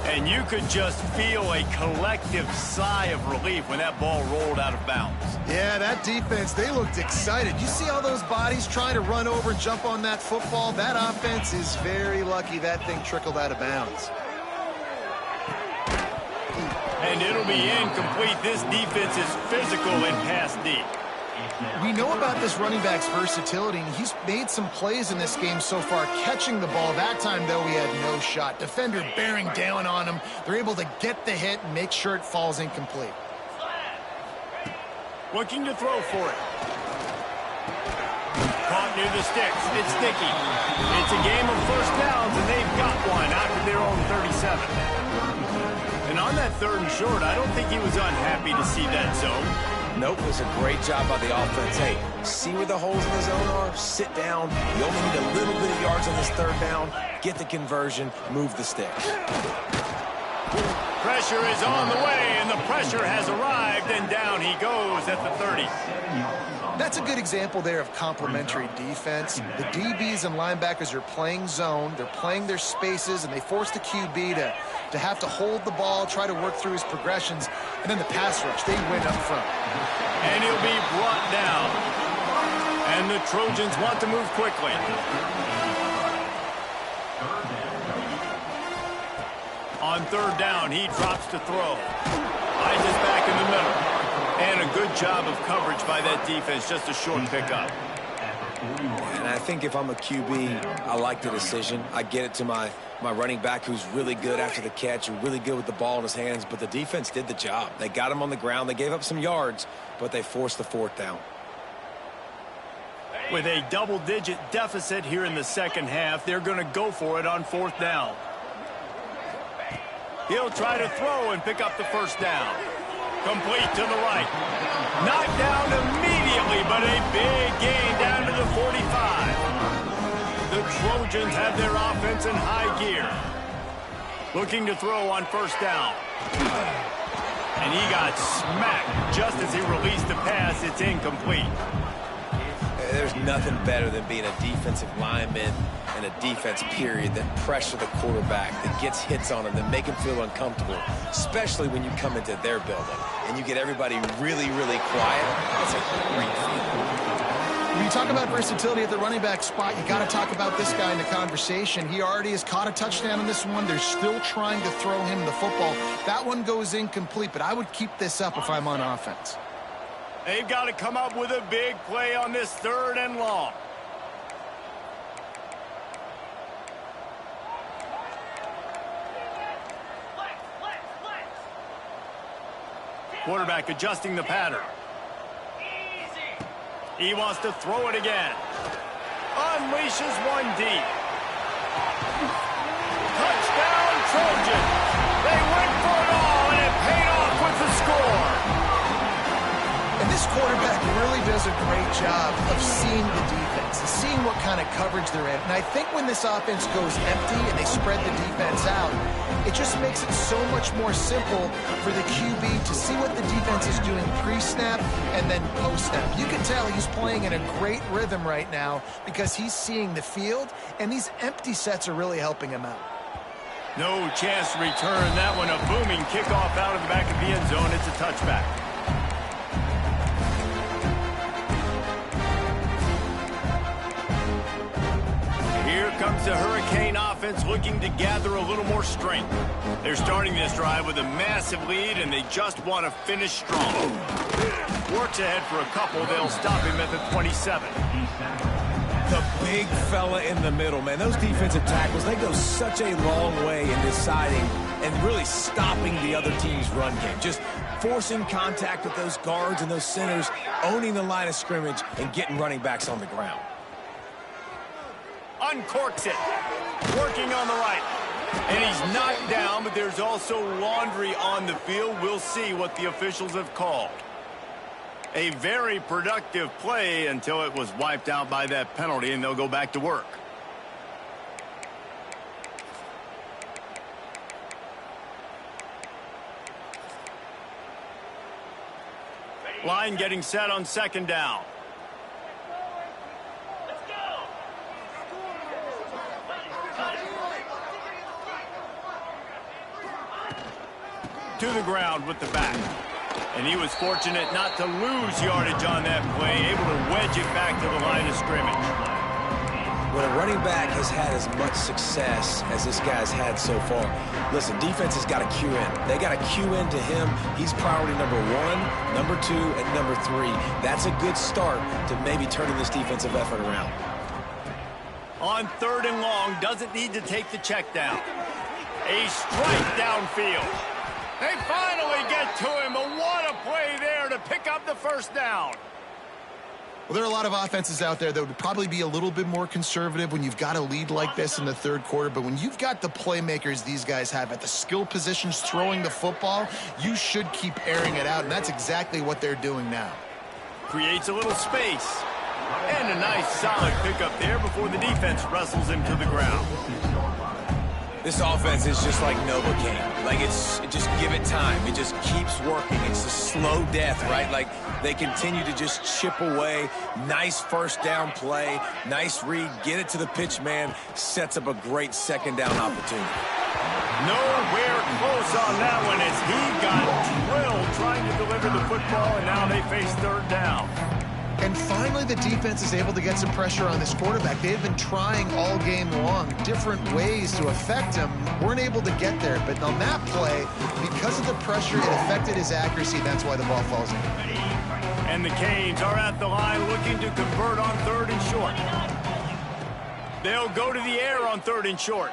And you could just feel a collective sigh of relief when that ball rolled out of bounds. Yeah, that defense, they looked excited. You see all those bodies trying to run over and jump on that football? That offense is very lucky that thing trickled out of bounds. And it'll be incomplete. This defense is physical and pass deep. We know about this running back's versatility, and he's made some plays in this game so far, catching the ball. That time, though, he had no shot. Defender bearing down on him. They're able to get the hit and make sure it falls incomplete. Looking to throw for it. Caught near the sticks. It's sticky. It's a game of first downs, and they've got one out of their own 37. And on that 3rd and short, I don't think he was unhappy to see that zone. Nope, it was a great job by the offense. Hey, see where the holes in the zone are? Sit down. You only need a little bit of yards on this 3rd down. Get the conversion. Move the sticks. Pressure is on the way, and the pressure has arrived, and down he goes at the 30. That's a good example there of complementary defense. The DBs and linebackers are playing zone. They're playing their spaces, and they force the QB to have to hold the ball, try to work through his progressions, and then the pass rush, they win up front. And he'll be brought down. And the Trojans want to move quickly. On 3rd down, he drops to throw. Finds us back in the middle. And a good job of coverage by that defense, just a short pickup. And I think if I'm a QB, I like the decision. I get it to my running back who's really good after the catch, who's really good with the ball in his hands, but the defense did the job. They got him on the ground. They gave up some yards, but they forced the 4th down. With a double-digit deficit here in the 2nd half, they're going to go for it on 4th down. He'll try to throw and pick up the 1st down. Complete to the right. Knocked down immediately, but a big gain down to the 45. The Trojans have their offense in high gear. Looking to throw on 1st down. And he got smacked just as he released the pass. It's incomplete. There's nothing better than being a defensive lineman and a defense, period, that pressure the quarterback, that gets hits on him, that make him feel uncomfortable, especially when you come into their building and you get everybody really, really quiet. That's a great feeling. When you talk about versatility at the running back spot, you got to talk about this guy in the conversation. He already has caught a touchdown in this one. They're still trying to throw him the football. That one goes incomplete, but I would keep this up if I'm on offense. They've got to come up with a big play on this 3rd and long. Quarterback adjusting the pattern. He wants to throw it again. Unleashes one deep. Touchdown, Trojan. They went for it all, and it paid off with the score. And this quarterback really does a great job of seeing the defense and seeing what kind of coverage they're in. And I think when this offense goes empty and they spread the defense out, it just makes it so much more simple for the QB to see what the defense is doing pre-snap and then post-snap. You can tell he's playing in a great rhythm right now because he's seeing the field, and these empty sets are really helping him out. No chance to return that one. A booming kickoff out of the back of the end zone. It's a touchback. Here comes the Hurricane offense looking to gather a little more strength. They're starting this drive with a massive lead, and they just want to finish strong. Works ahead for a couple. They'll stop him at the 27. The big fella in the middle, man. Those defensive tackles, they go such a long way in deciding and really stopping the other team's run game. Just forcing contact with those guards and those centers, owning the line of scrimmage, and getting running backs on the ground. Uncorks it. Working on the right. And he's knocked down, but there's also laundry on the field. We'll see what the officials have called. A very productive play until it was wiped out by that penalty, and they'll go back to work. Line getting set on 2nd down. to the ground with the back. And he was fortunate not to lose yardage on that play, able to wedge it back to the line of scrimmage. When a running back has had as much success as this guy's had so far, listen, defense has got to cue in. They got to cue in to him. He's priority number 1, number 2, and number 3. That's a good start to maybe turning this defensive effort around. On 3rd and long, doesn't need to take the check down. A strike downfield. They finally get to him, but what a play there to pick up the first down. Well, there are a lot of offenses out there that would probably be a little bit more conservative when you've got a lead like this in the 3rd quarter. But when you've got the playmakers these guys have at the skill positions throwing the football, you should keep airing it out. And that's exactly what they're doing now. Creates a little space. And a nice solid pickup there before the defense wrestles him to the ground. This offense is just like Novocaine. Like, just give it time. It just keeps working. It's a slow death, right? Like, they continue to just chip away. Nice first down play. Nice read. Get it to the pitch man. Sets up a great 2nd down opportunity. Nowhere close on that one as he got drilled trying to deliver the football, and now they face 3rd down. And finally, the defense is able to get some pressure on this quarterback. They've been trying all game long different ways to affect him. Weren't able to get there. But on that play, because of the pressure, it affected his accuracy. That's why the ball falls in. And the Canes are at the line looking to convert on 3rd and short. They'll go to the air on 3rd and short.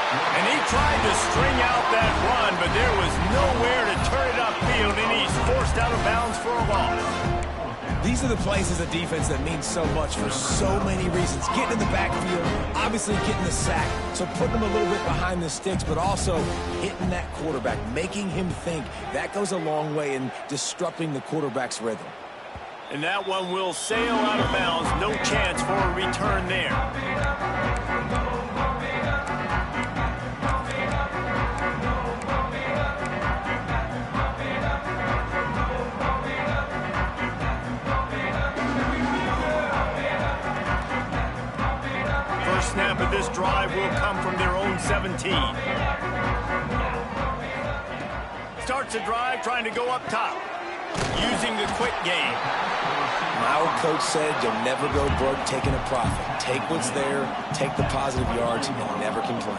And he tried to string out that run, but there was nowhere to turn it upfield, and he's forced out of bounds for a loss. These are the plays as a defense that mean so much for so many reasons. Getting in the backfield, obviously getting the sack, so putting him a little bit behind the sticks, but also hitting that quarterback, making him think. That goes a long way in disrupting the quarterback's rhythm. And that one will sail out of bounds. No chance for a return there. Snap of this drive will come from their own 17. Starts a drive trying to go up top, using the quick game. My old coach said you'll never go broke taking a profit. Take what's there, take the positive yards, and never complain.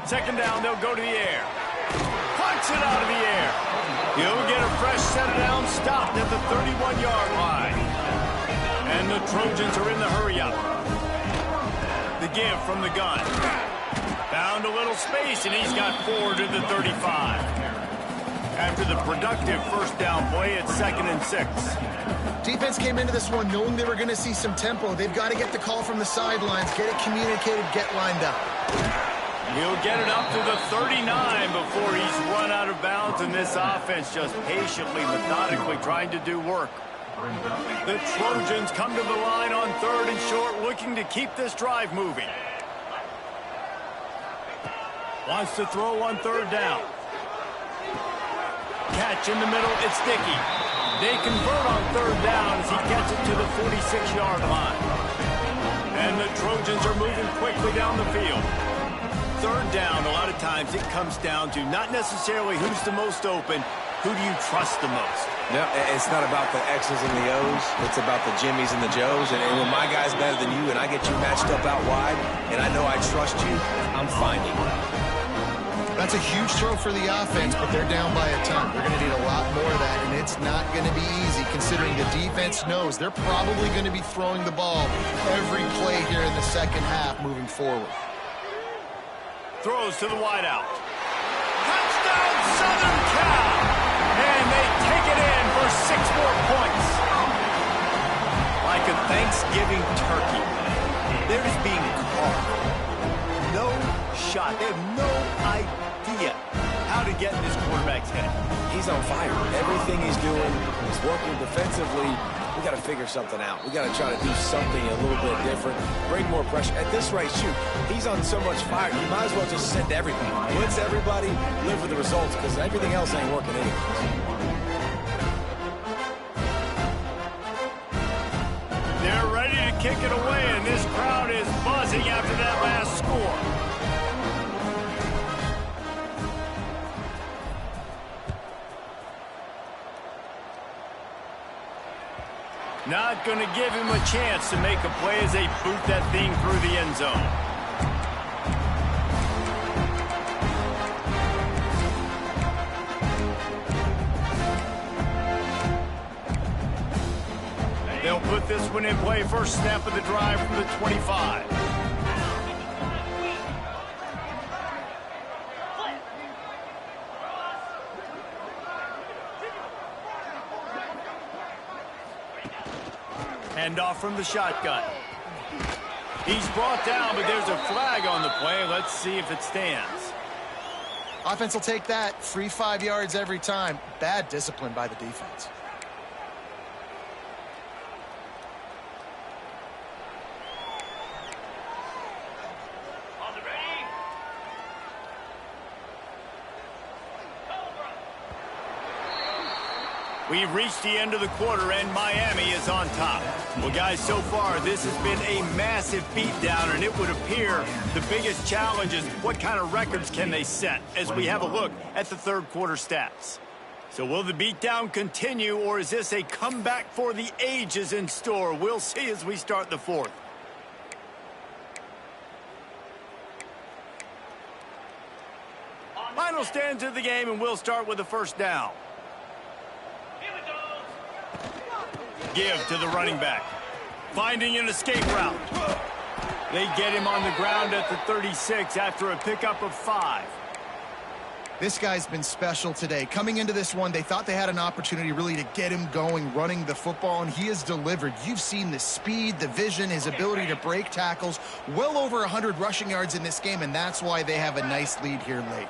2nd down, they'll go to the air. Punts it out of the air. He'll get a fresh set of downs, stopped at the 31-yard line. And the Trojans are in the hurry-up. The give from the gun. Found a little space, and he's got 4 to the 35. After the productive 1st down play, it's 2nd and 6. Defense came into this one knowing they were going to see some tempo. They've got to get the call from the sidelines, get it communicated, get lined up. He'll get it up to the 39 before he's run out of bounds, and this offense just patiently, methodically trying to do work. The Trojans come to the line on 3rd and short, looking to keep this drive moving. Wants to throw on 3rd down. Catch in the middle, it's Dickey. They convert on 3rd down as he gets it to the 46-yard line. And the Trojans are moving quickly down the field. 3rd down, a lot of times it comes down to not necessarily who's the most open, who do you trust the most? No, it's not about the X's and the O's. It's about the Jimmies and the Joes. And when my guy's better than you and I get you matched up out wide and I know I trust you, I'm finding it. That's a huge throw for the offense, but they're down by a ton. They're going to need a lot more of that, and it's not going to be easy considering the defense knows they're probably going to be throwing the ball every play here in the 2nd half moving forward. Throws to the wideout. Touchdown, Southern Cal! And they take it in for 6 more points. Like a Thanksgiving turkey, they're just being carved. No shot. They have no idea how to get in this quarterback's head. He's on fire. Everything he's doing is working defensively. We got to figure something out. We got to try to do something a little bit different. Bring more pressure. At this rate, shoot, he's on so much fire. You might as well just send everybody. Blitz everybody, live with the results, because everything else ain't working anyways. They're ready to kick it away, and this crowd is buzzing after that last score. Not going to give him a chance to make a play as they boot that thing through the end zone. They'll put this one in play. First snap of the drive from the 25. Hand off from the shotgun. He's brought down, but there's a flag on the play. Let's see if it stands. Offense will take that. Free 5 yards every time. Bad discipline by the defense. We've reached the end of the quarter, and Miami is on top. Well, guys, so far, this has been a massive beatdown, and it would appear the biggest challenge is what kind of records can they set as we have a look at the third quarter stats. So will the beatdown continue, or is this a comeback for the ages in store? We'll see as we start the fourth. Final stands of the game, and we'll start with the first down. Give to the running back. Finding an escape route. They get him on the ground at the 36 after a pickup of 5. This guy's been special today. Coming into this one, they thought they had an opportunity really to get him going, running the football, and he has delivered. You've seen the speed, the vision, his ability to break tackles. Well over 100 rushing yards in this game, and that's why they have a nice lead here late.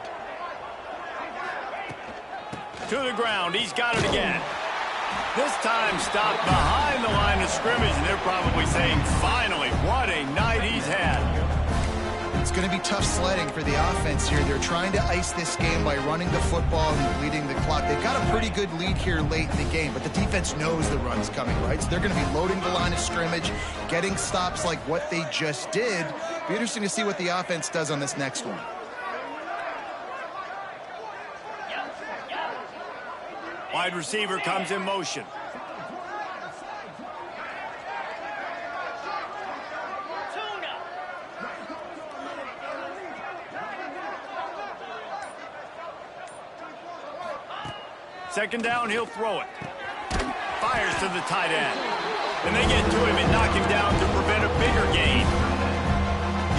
To the ground. He's got it again. This time stopped behind the line of scrimmage, and they're probably saying, finally, what a night he's had. It's going to be tough sledding for the offense here. They're trying to ice this game by running the football and bleeding the clock. They've got a pretty good lead here late in the game, but the defense knows the run's coming, right? So they're going to be loading the line of scrimmage, getting stops like what they just did. Be interesting to see what the offense does on this next one. Wide receiver comes in motion. Second down, he'll throw it. Fires to the tight end. And they get to him and knock him down to prevent a bigger gain.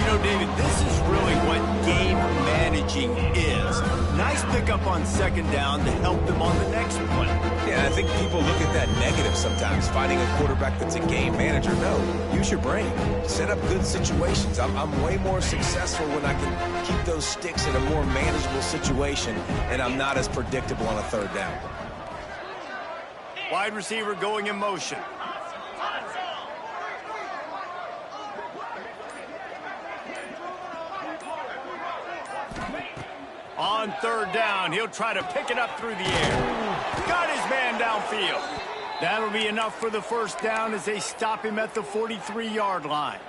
You know, David, this is really what game managing is. Nice pickup on second down to help them on the next one. Yeah, I think people look at that negative sometimes, finding a quarterback that's a game manager. No, use your brain. Set up good situations. I'm way more successful when I can keep those sticks in a more manageable situation, and I'm not as predictable on a third down. Wide receiver going in motion. On third down, he'll try to pick it up through the air. Got his man downfield. That'll be enough for the first down as they stop him at the 43-yard line.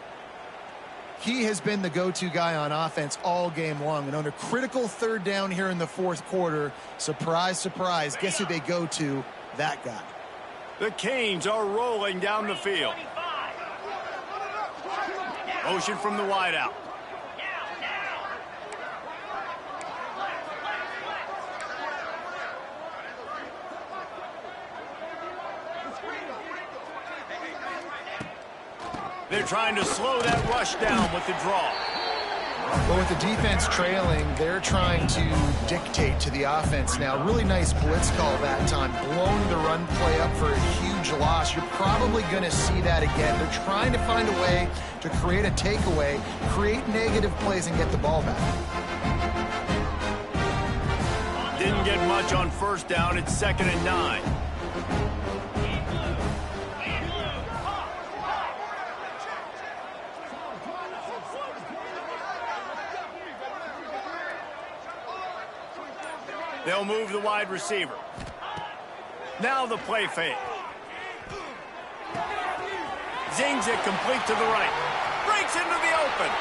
He has been the go-to guy on offense all game long. And on a critical third down here in the fourth quarter, surprise, surprise, guess who they go to? That guy. The Canes are rolling down the field. Motion from the wideout. They're trying to slow that rush down with the draw. Well, with the defense trailing, they're trying to dictate to the offense now. Really nice blitz call that time, blowing the run play up for a huge loss. You're probably going to see that again. They're trying to find a way to create a takeaway, create negative plays, and get the ball back. Didn't get much on first down. It's 2nd and 9. They'll move the wide receiver. Now the play fake. Zings it complete to the right. Breaks into the open.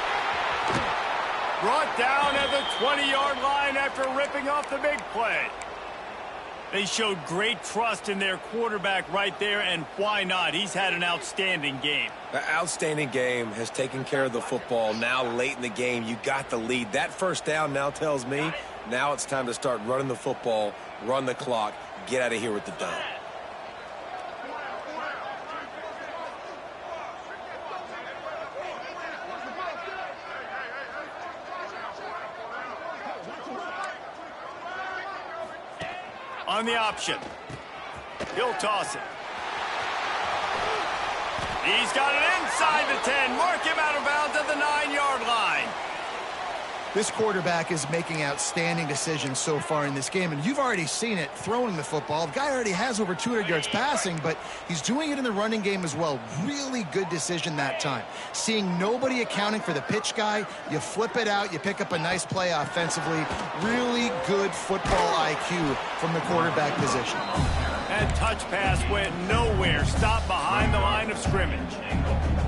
Brought down at the 20-yard line after ripping off the big play. They showed great trust in their quarterback right there, and why not? He's had an outstanding game. The outstanding game has taken care of the football. Now late in the game, you got the lead. That first down now tells me now it's time to start running the football, run the clock, get out of here with the dub. On the option. He'll toss it. He's got it inside the 10. Mark him out of bounds at the 9-yard line. This quarterback is making outstanding decisions so far in this game, and you've already seen it throwing the football. The guy already has over 200 yards passing, but he's doing it in the running game as well. Really good decision that time. Seeing nobody accounting for the pitch guy, you flip it out, you pick up a nice play offensively. Really good football IQ from the quarterback position. That touch pass went nowhere. Stopped behind the line of scrimmage.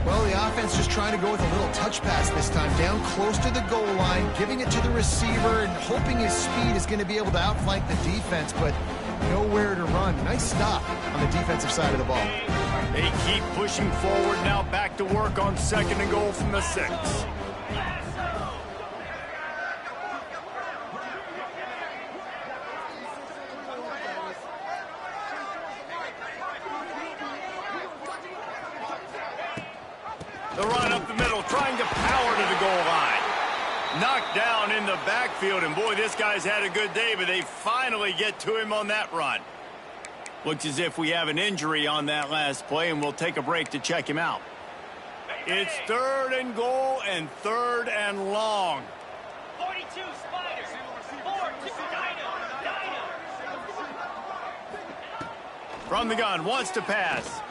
Well, the offense just trying to go with a little touch pass this time, down close to the goal line, giving it to the receiver and hoping his speed is going to be able to outflank the defense, but nowhere to run. Nice stop on the defensive side of the ball. They keep pushing forward, now back to work on 2nd and goal from the 6. The run up the middle, trying to power to the goal line. Knocked down in the backfield, and boy, this guy's had a good day, but they finally get to him on that run. Looks as if we have an injury on that last play, and we'll take a break to check him out. It's 3rd and goal and 3rd and long. 42 Spiders, 4-2 Dino. From the gun, wants to pass.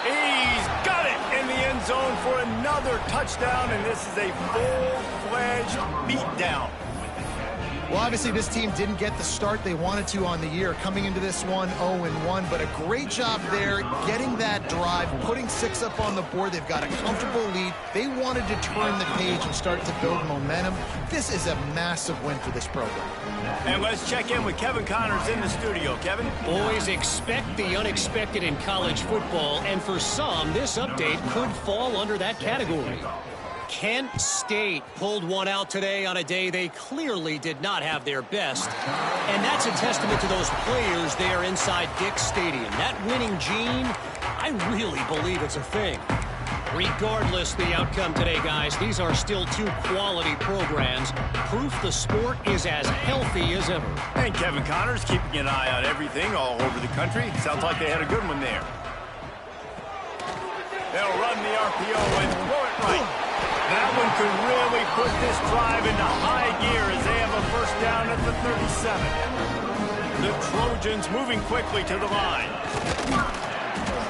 He's got it in the end zone for another touchdown, and this is a full-fledged beatdown. Well, obviously this team didn't get the start they wanted to on the year, coming into this one 0-1, but a great job there getting that drive, putting 6 up on the board. They've got a comfortable lead. They wanted to turn the page and start to build momentum. This is a massive win for this program. And let's check in with Kevin Connors in the studio. Kevin? Boys, expect the unexpected in college football, and for some, this update could fall under that category. Kent State pulled one out today on a day they clearly did not have their best. And that's a testament to those players there inside Dick's Stadium. That winning gene, I really believe it's a thing. Regardless the outcome today, guys, these are still 2 quality programs. Proof the sport is as healthy as ever. And Kevin Connors keeping an eye on everything all over the country. Sounds like they had a good one there. They'll run the RPO and throw it right. That one could really put this drive into high gear as they have a first down at the 37. The Trojans moving quickly to the line.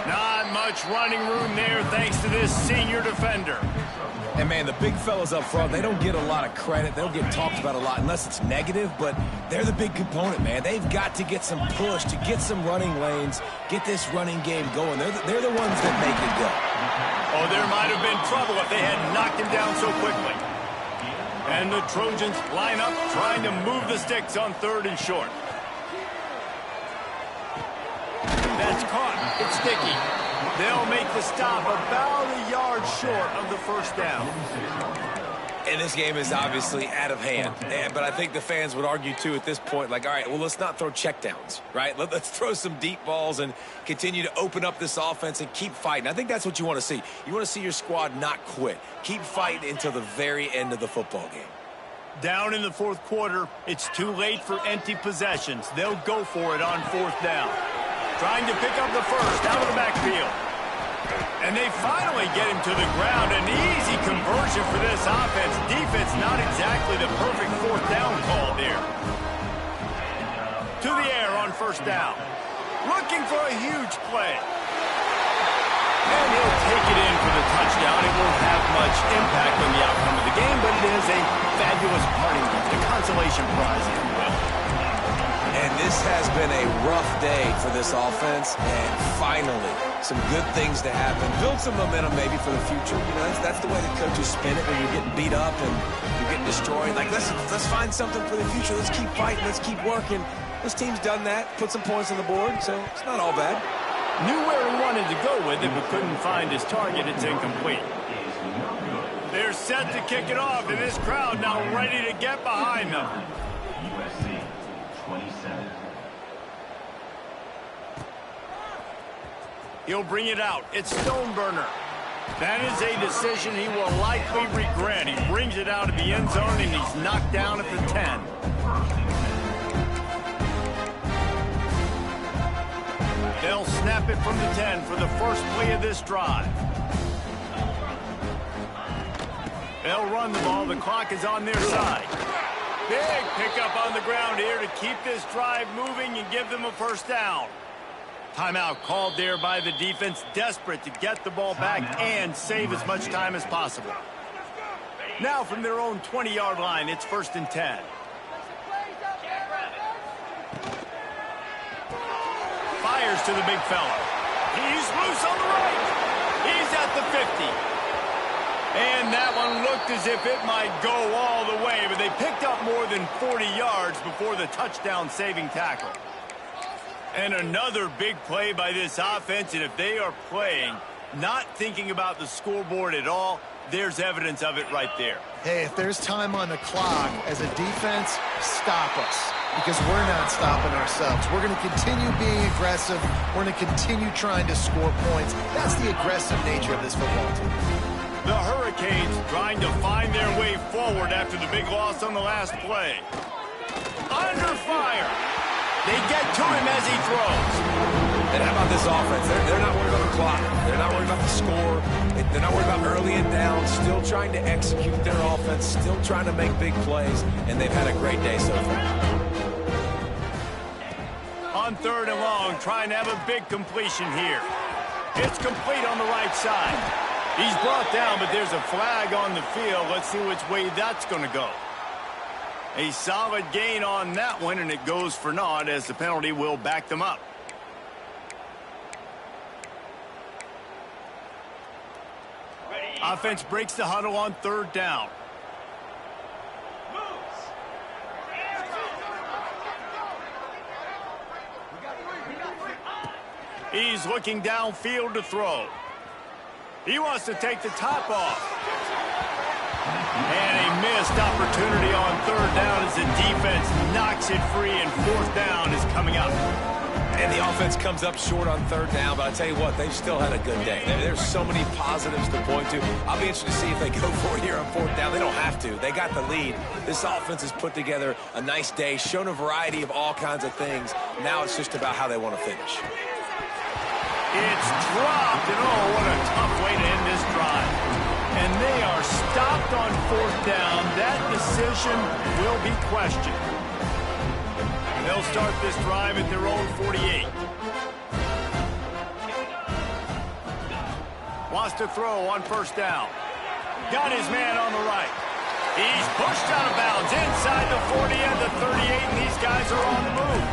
Not much running room there thanks to this senior defender. And, man, the big fellas up front, they don't get a lot of credit. They don't get talked about a lot unless it's negative, but they're the big component, man. They've got to get some push, to get some running lanes, get this running game going. They're the ones that make it go. Oh, there might have been trouble if they had knocked him down so quickly. And the Trojans line up, trying to move the sticks on 3rd and short. That's caught. It's sticky. They'll make the stop about a yard short of the first down. And this game is obviously out of hand. But I think the fans would argue, too, at this point, like, all right, well, let's not throw checkdowns, right? Let's throw some deep balls and continue to open up this offense and keep fighting. I think that's what you want to see. You want to see your squad not quit. Keep fighting until the very end of the football game. Down in the 4th quarter, it's too late for empty possessions. They'll go for it on 4th down. Trying to pick up the first out of the backfield. And they finally get him to the ground. An easy conversion for this offense. Defense not exactly the perfect 4th down call there. To the air on 1st down. Looking for a huge play. And he'll take it in for the touchdown. It won't have much impact on the outcome of the game, but it is a fabulous parting gift, a consolation prize, if you will. And this has been a rough day for this offense, and finally some good things to happen, build some momentum maybe for the future. You know, that's the way the coaches spin it when you're getting beat up and you're getting destroyed. Like, let's find something for the future. Let's keep fighting. Let's keep working. This team's done that, put some points on the board, so it's not all bad. Knew where he wanted to go with it, but couldn't find his target. It's incomplete. They're set to kick it off, and this crowd now ready to get behind them. USC 27. He'll bring it out. It's Stoneburner. That is a decision he will likely regret. He brings it out of the end zone, and he's knocked down at the 10. They'll snap it from the 10 for the first play of this drive. They'll run the ball. The clock is on their side. Big pickup on the ground here to keep this drive moving and give them a first down. Timeout called there by the defense, desperate to get the ball back and save as much time as possible. Now from their own 20-yard line, it's 1st and 10. Fires to the big fella. He's loose on the right. He's at the 50. And that one looked as if it might go all the way, but they picked up more than 40 yards before the touchdown-saving tackle. And another big play by this offense, and if they are playing, not thinking about the scoreboard at all, there's evidence of it right there. Hey, if there's time on the clock, as a defense, stop us. Because we're not stopping ourselves. We're going to continue being aggressive. We're going to continue trying to score points. That's the aggressive nature of this football team. The Hurricanes trying to find their way forward after the big loss on the last play. Under fire. They get to him as he throws. And how about this offense? They're not worried about the clock. They're not worried about the score. They're not worried about early and down. Still trying to execute their offense. Still trying to make big plays. And they've had a great day so far. On 3rd and long, trying to have a big completion here. It's complete on the right side. He's brought down, but there's a flag on the field. Let's see which way that's going to go. A solid gain on that one, and it goes for naught as the penalty will back them up. Offense breaks the huddle on 3rd down. He's looking downfield to throw. He wants to take the top off. And a missed opportunity on 3rd down as the defense knocks it free, and 4th down is coming up. And the offense comes up short on 3rd down, but I tell you what, they've still had a good day. There's so many positives to point to. I'll be interested to see if they go for it here on 4th down. They don't have to. They got the lead. This offense has put together a nice day, shown a variety of all kinds of things. Now it's just about how they want to finish. It's dropped, and oh, what a tough way to end this drive. And they are stopped on 4th down. That decision will be questioned. They'll start this drive at their own 48. Wants to throw on 1st down. Got his man on the right. He's pushed out of bounds inside the 40 and the 38, and these guys are on the move.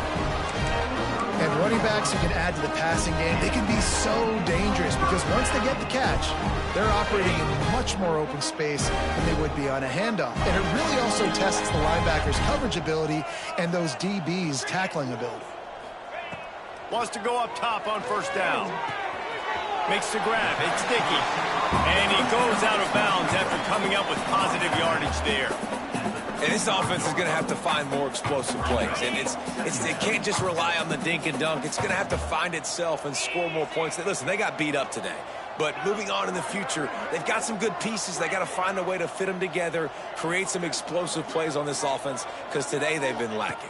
And running backs who can add to the passing game, they can be so dangerous because once they get the catch, they're operating in much more open space than they would be on a handoff. And it really also tests the linebackers' coverage ability and those DBs' tackling ability. Wants to go up top on 1st down. Makes the grab. It's Dickey. And he goes out of bounds after coming up with positive yardage there. And this offense is going to have to find more explosive plays. And it can't just rely on the dink and dunk. It's going to have to find itself and score more points. Listen, they got beat up today. But moving on in the future, they've got some good pieces. They got to find a way to fit them together, create some explosive plays on this offense, because today they've been lacking.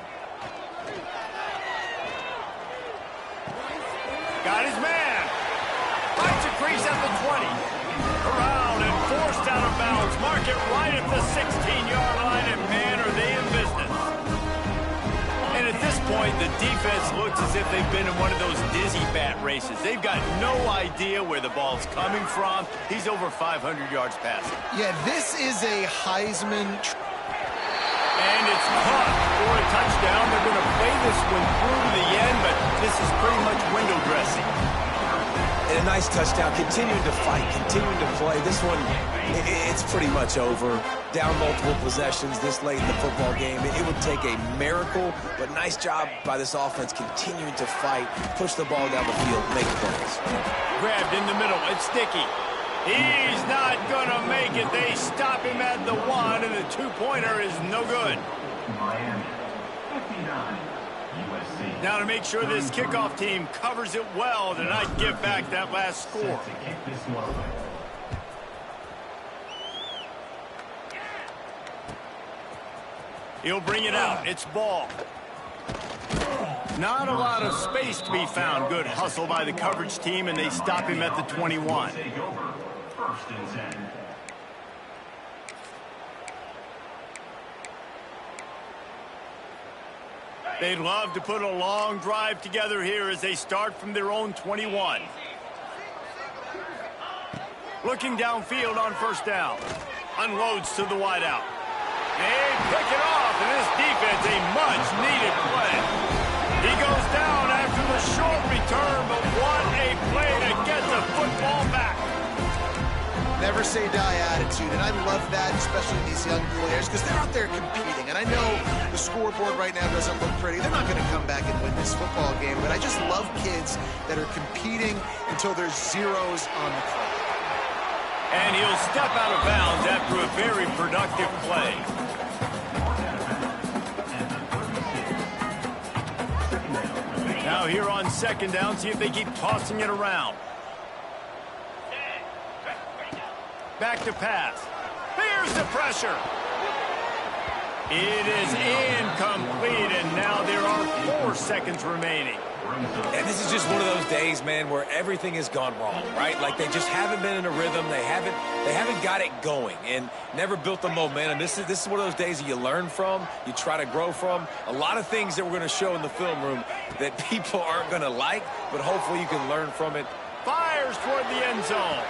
Got his man. Finds a crease at the 20. Around and forced out of bounds. Mark it right at the 16-yard line, and man, are they in business. And at this point, the defense looks as if they've been in one of those dizzy bat races. They've got no idea where the ball's coming from. He's over 500 yards passing. Yeah, this is a Heisman. And it's caught for a touchdown. They're going to play this one through to the end, but this is pretty much window dressing. And a nice touchdown, continuing to fight, continuing to play. This one, it's pretty much over. Down multiple possessions this late in the football game. It would take a miracle, but nice job by this offense continuing to fight, push the ball down the field, make plays. Grabbed in the middle. It's Sticky. He's not going to make it. They stop him at the 1, and the 2-pointer is no good. Miami, 59, USC. Now to make sure this kickoff team covers it well to not give back that last score. Set to kick this one. He'll bring it out. It's ball. Not a lot of space to be found. Good hustle by the coverage team, and they stop him at the 21. Take over. First and 10. They'd love to put a long drive together here as they start from their own 21. Looking downfield on first down. Unloads to the wideout. They pick it off, and this defense a much-needed play. He goes down after the short return, but what a play to get the football back. Never say die attitude, and I love that, especially in these young players, because they're out there competing. And I know the scoreboard right now doesn't look pretty. They're not going to come back and win this football game, but I just love kids that are competing until there's zeros on the clock. And he'll step out of bounds after a very productive play. Now here on second down, see if they keep tossing it around. Back to pass. Here's the pressure. It is incomplete, and now there are 4 seconds remaining. And this is just one of those days, man, where everything has gone wrong, right? Like they just haven't been in a rhythm. They haven't got it going and never built the momentum. This is one of those days that you learn from, you try to grow from. A lot of things that we're going to show in the film room that people aren't going to like, but hopefully you can learn from it. Fires toward the end zone.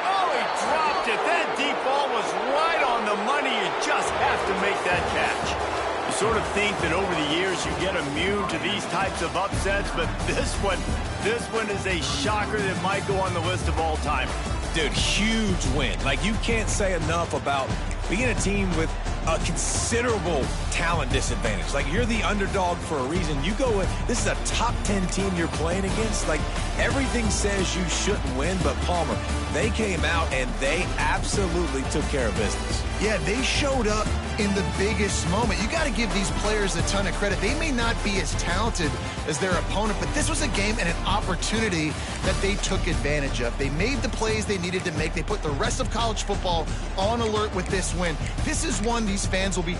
Oh, he dropped it. That deep ball was right on the money. You just have to make that catch. You sort of think that over the years you get immune to these types of upsets, but this one is a shocker that might go on the list of all time. Dude, huge win. Like, you can't say enough about being a team with a considerable talent disadvantage. Like, you're the underdog for a reason. You go with, this is a top 10 team you're playing against. Like, everything says you shouldn't win, but Palmer, they came out and they absolutely took care of business. Yeah, they showed up in the biggest moment. You got to give these players a ton of credit. They may not be as talented as their opponent, but this was a game and an opportunity that they took advantage of. They made the plays they needed to make. They put the rest of college football on alert with this win. This is one these fans will be